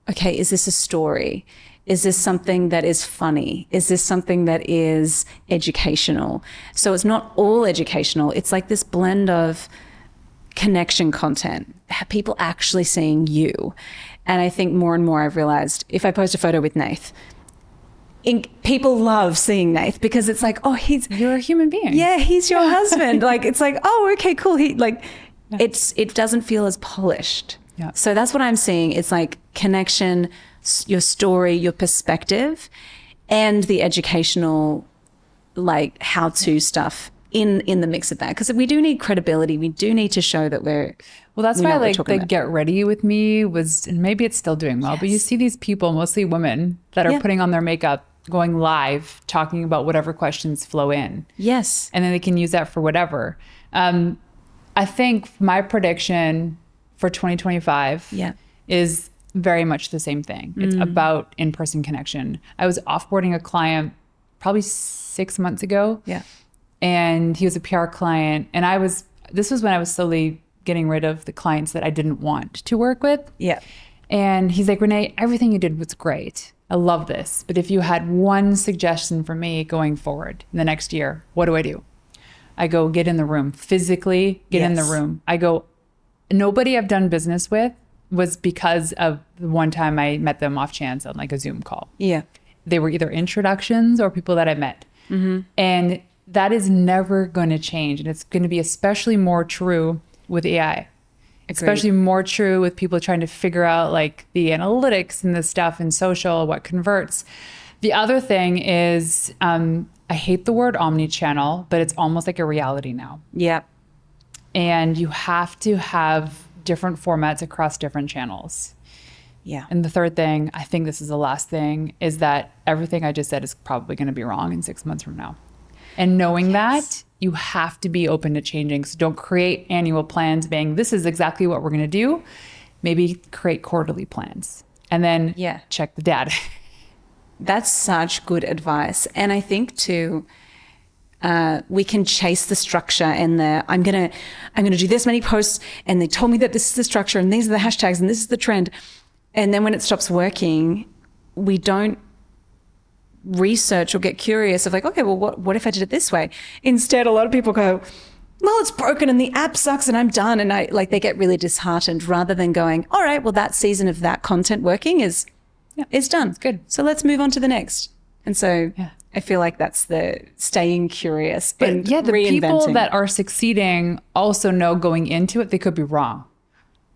okay, is this a story? Is this something that is funny? Is this something that is educational? So it's not all educational. It's like this blend of connection content, people actually seeing you. And I think more and more I've realized if I post a photo with Nath, people love seeing Nath because it's like, oh, You're a human being. yeah, he's your husband. Like, it's like, oh, okay, cool. It doesn't feel as polished. Yeah. So that's what I'm seeing. It's like connection, your story, your perspective, and the educational, like how-to stuff in the mix of that. Because we do need credibility. We do need to show that we're. Well, that's we know why what we're like talking the about. Get Ready With Me was, and maybe it's still doing well, but you see these people, mostly women, that are Yeah. putting on their makeup, going live, talking about whatever questions flow in. Yes. And then they can use that for whatever. I think my prediction for 2025 Yeah. is very much the same thing. It's about in-person connection. I was offboarding a client probably 6 months ago. Yeah. And he was a PR client. And this was when I was slowly getting rid of the clients that I didn't want to work with. Yeah. And he's like, Renee, everything you did was great. I love this. But if you had one suggestion for me going forward in the next year, what do I do? I go, get in the room, physically get in the Yes. room. I go, nobody I've done business with was because of the one time I met them off chance on like a Zoom call. Yeah. They were either introductions or people that I met. And that is never going to change. And it's going to be especially more true with AI. Especially more true with people trying to figure out like the analytics and the stuff in social, what converts. The other thing is, I hate the word omni-channel, but it's almost like a reality now. Yeah. And you have to have different formats across different channels. Yeah. And the third thing, I think this is the last thing, is that everything I just said is probably going to be wrong in 6 months from now. And knowing that, you have to be open to changing. So don't create annual plans being, this is exactly what we're going to do. Maybe create quarterly plans and then check the data. That's such good advice. And I think too, we can chase the structure and I'm gonna do this many posts, and they told me that this is the structure and these are the hashtags and this is the trend. And then when it stops working, we don't research or get curious of like, okay, well, what if I did it this way? Instead, a lot of people go, well, it's broken and the app sucks and I'm done. And they get really disheartened rather than going, all right, well, that season of that content working is done. It's good. So let's move on to the next. And so I feel like that's the staying curious and the reinventing. people that are succeeding also know going into it, they could be wrong.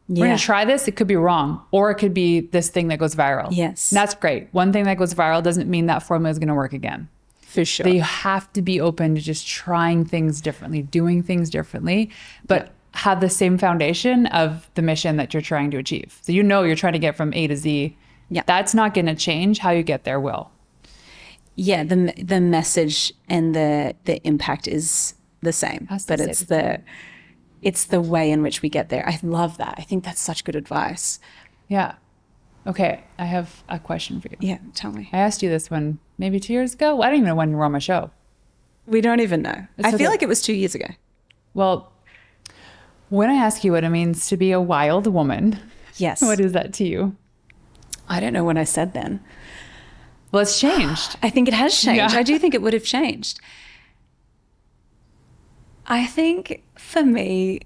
We're going to try this. It could be wrong, or it could be this thing that goes viral. Yes. And that's great. One thing that goes viral doesn't mean that formula is going to work again. For sure. You have to be open to just trying things differently, doing things differently, but have the same foundation of the mission that you're trying to achieve. So you're trying to get from A to Z. Yeah. That's not going to change. How you get there will. Yeah, the message and the impact is the same, but it's the way in which we get there. I love that. I think that's such good advice. Yeah. Okay, I have a question for you. Yeah, tell me. I asked you this one maybe 2 years ago. I don't even know when you were on my show. We don't even know. I feel like it was 2 years ago. Well, when I ask you what it means to be a wild woman, yes, what is that to you? I don't know what I said then. Well, it's changed. I think it has changed. Yeah. I do think it would have changed. I think for me,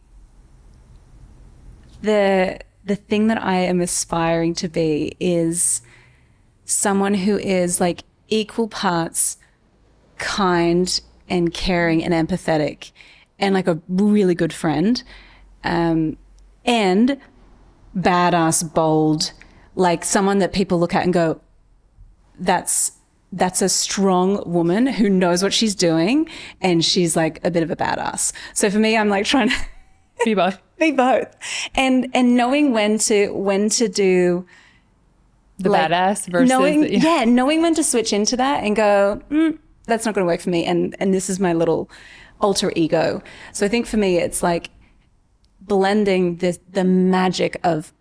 the thing that I am aspiring to be is someone who is like equal parts kind and caring and empathetic and like a really good friend. and badass, bold, like someone that people look at and go, that's a strong woman who knows what she's doing, and she's like a bit of a badass. So for me, I'm like trying to Be both. be both, and knowing when to do The like, badass versus knowing when to switch into that and go, that's not going to work for me, and this is my little alter ego. So I think for me, it's like blending the magic of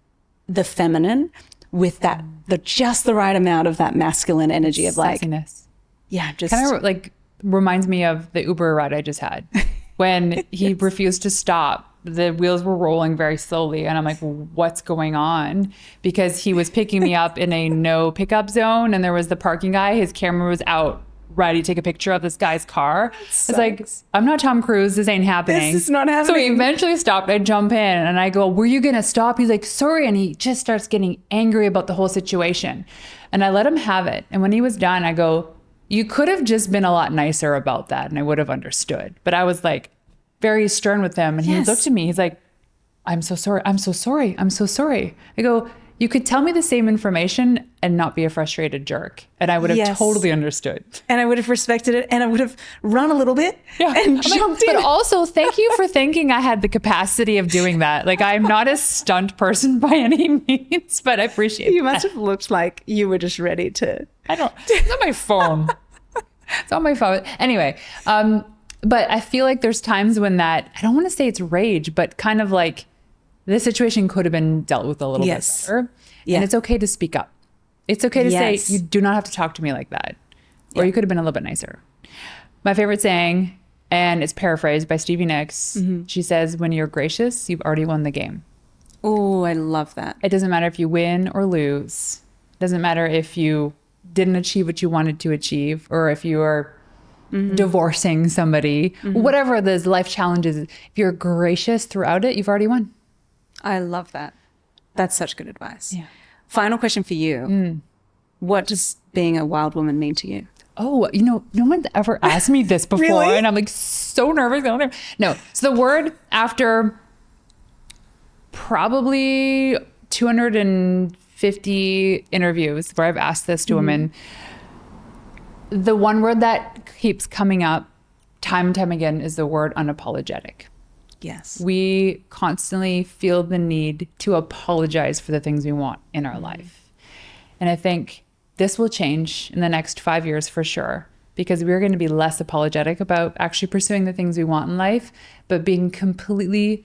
the feminine with that just the right amount of that masculine energy of like, sassiness. yeah, just Kind of like reminds me of the Uber ride I just had when he refused to stop. The wheels were rolling very slowly, and I'm like, what's going on? Because he was picking me up in a no pickup zone, and there was the parking guy. His camera was out, ready to take a picture of this guy's car. It's like, I'm not Tom Cruise. This ain't happening. This is not happening. So he eventually stopped. I jump in, and I go, were you going to stop? He's like, sorry. And he just starts getting angry about the whole situation. And I let him have it. And when he was done, I go, you could have just been a lot nicer about that, and I would have understood. But I was like, very stern with him, and he looked at me. He's like, I'm so sorry. I'm so sorry. I'm so sorry. I go, you could tell me the same information and not be a frustrated jerk. And I would have totally understood. and I would have respected it, and I would have run a little bit and I'm jumped like, in. but also, thank you for thinking I had the capacity of doing that. Like, I'm not a stunt person by any means, but I appreciate You that. must have looked like you were just ready to. It's on my phone. It's on my phone. Anyway, but I feel like there's times when that, I don't want to say it's rage, but kind of like this situation could have been dealt with a little bit better. Yeah. And it's okay to speak up. It's okay to say, you do not have to talk to me like that. Or you could have been a little bit nicer. My favorite saying, and it's paraphrased by Stevie Nicks, she says, when you're gracious, you've already won the game. Oh, I love that. It doesn't matter if you win or lose. It doesn't matter if you didn't achieve what you wanted to achieve, or if you are divorcing somebody, whatever those life challenges. If you're gracious throughout it, you've already won. I love that. That's such good advice. Yeah. Final question for you. What does being a wild woman mean to you? Oh, no one's ever asked me this before. Really? And I'm like so nervous. No. So the word, after probably 250 interviews where I've asked this to women, the one word that keeps coming up time and time again is the word unapologetic. Yes. We constantly feel the need to apologize for the things we want in our life. And I think this will change in the next 5 years for sure, because we're going to be less apologetic about actually pursuing the things we want in life, but being completely,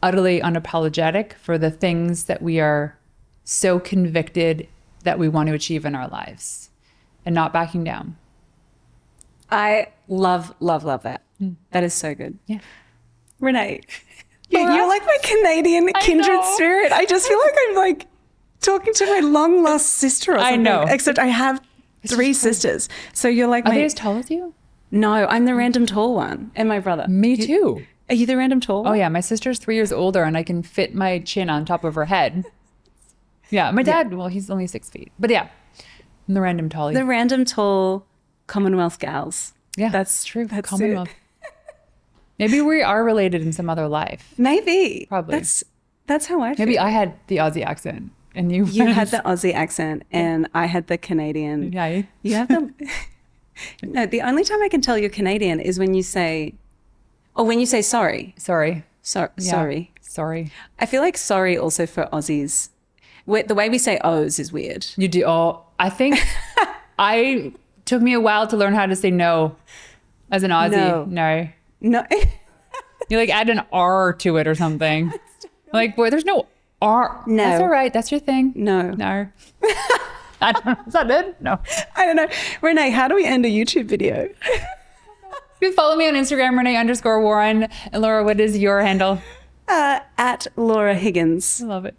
utterly unapologetic for the things that we are so convicted that we want to achieve in our lives, and not backing down. I love, love, love that. That is so good. Yeah. Renee, Laura? you're like my Canadian kindred know. spirit. I just feel like I'm like talking to my long lost sister or something. I know. Except I have 3 sisters. So you're like Are my... they as tall as you? No, I'm the random tall one. And my brother. Me too. Are you the random tall one? Oh yeah, my sister's 3 years older, and I can fit my chin on top of her head. Yeah, my dad, well, he's only 6 feet. But yeah, I'm the random tall. The random tall Commonwealth gals. Yeah, That's true. That's Commonwealth. it. Maybe we are related in some other life. Maybe. Probably. That's how I feel. Maybe I had the Aussie accent, and you had the Aussie accent and I had the Canadian. Yeah. You have the... No, the only time I can tell you're Canadian is when you say... Or when you say sorry. Sorry. Sorry. Sorry. I feel like sorry also for Aussies. The way we say O's is weird. You do. Oh, I think took me a while to learn how to say no as an Aussie. No. No. You like add an R to it or something. Like, boy, there's no R. No. That's all right. That's your thing. No. No. I don't know. Is that it? No. I don't know. Renee, how do we end a YouTube video? You can follow me on Instagram, Renee_Warren. And Laura, what is your handle? At Laura Higgins. I love it.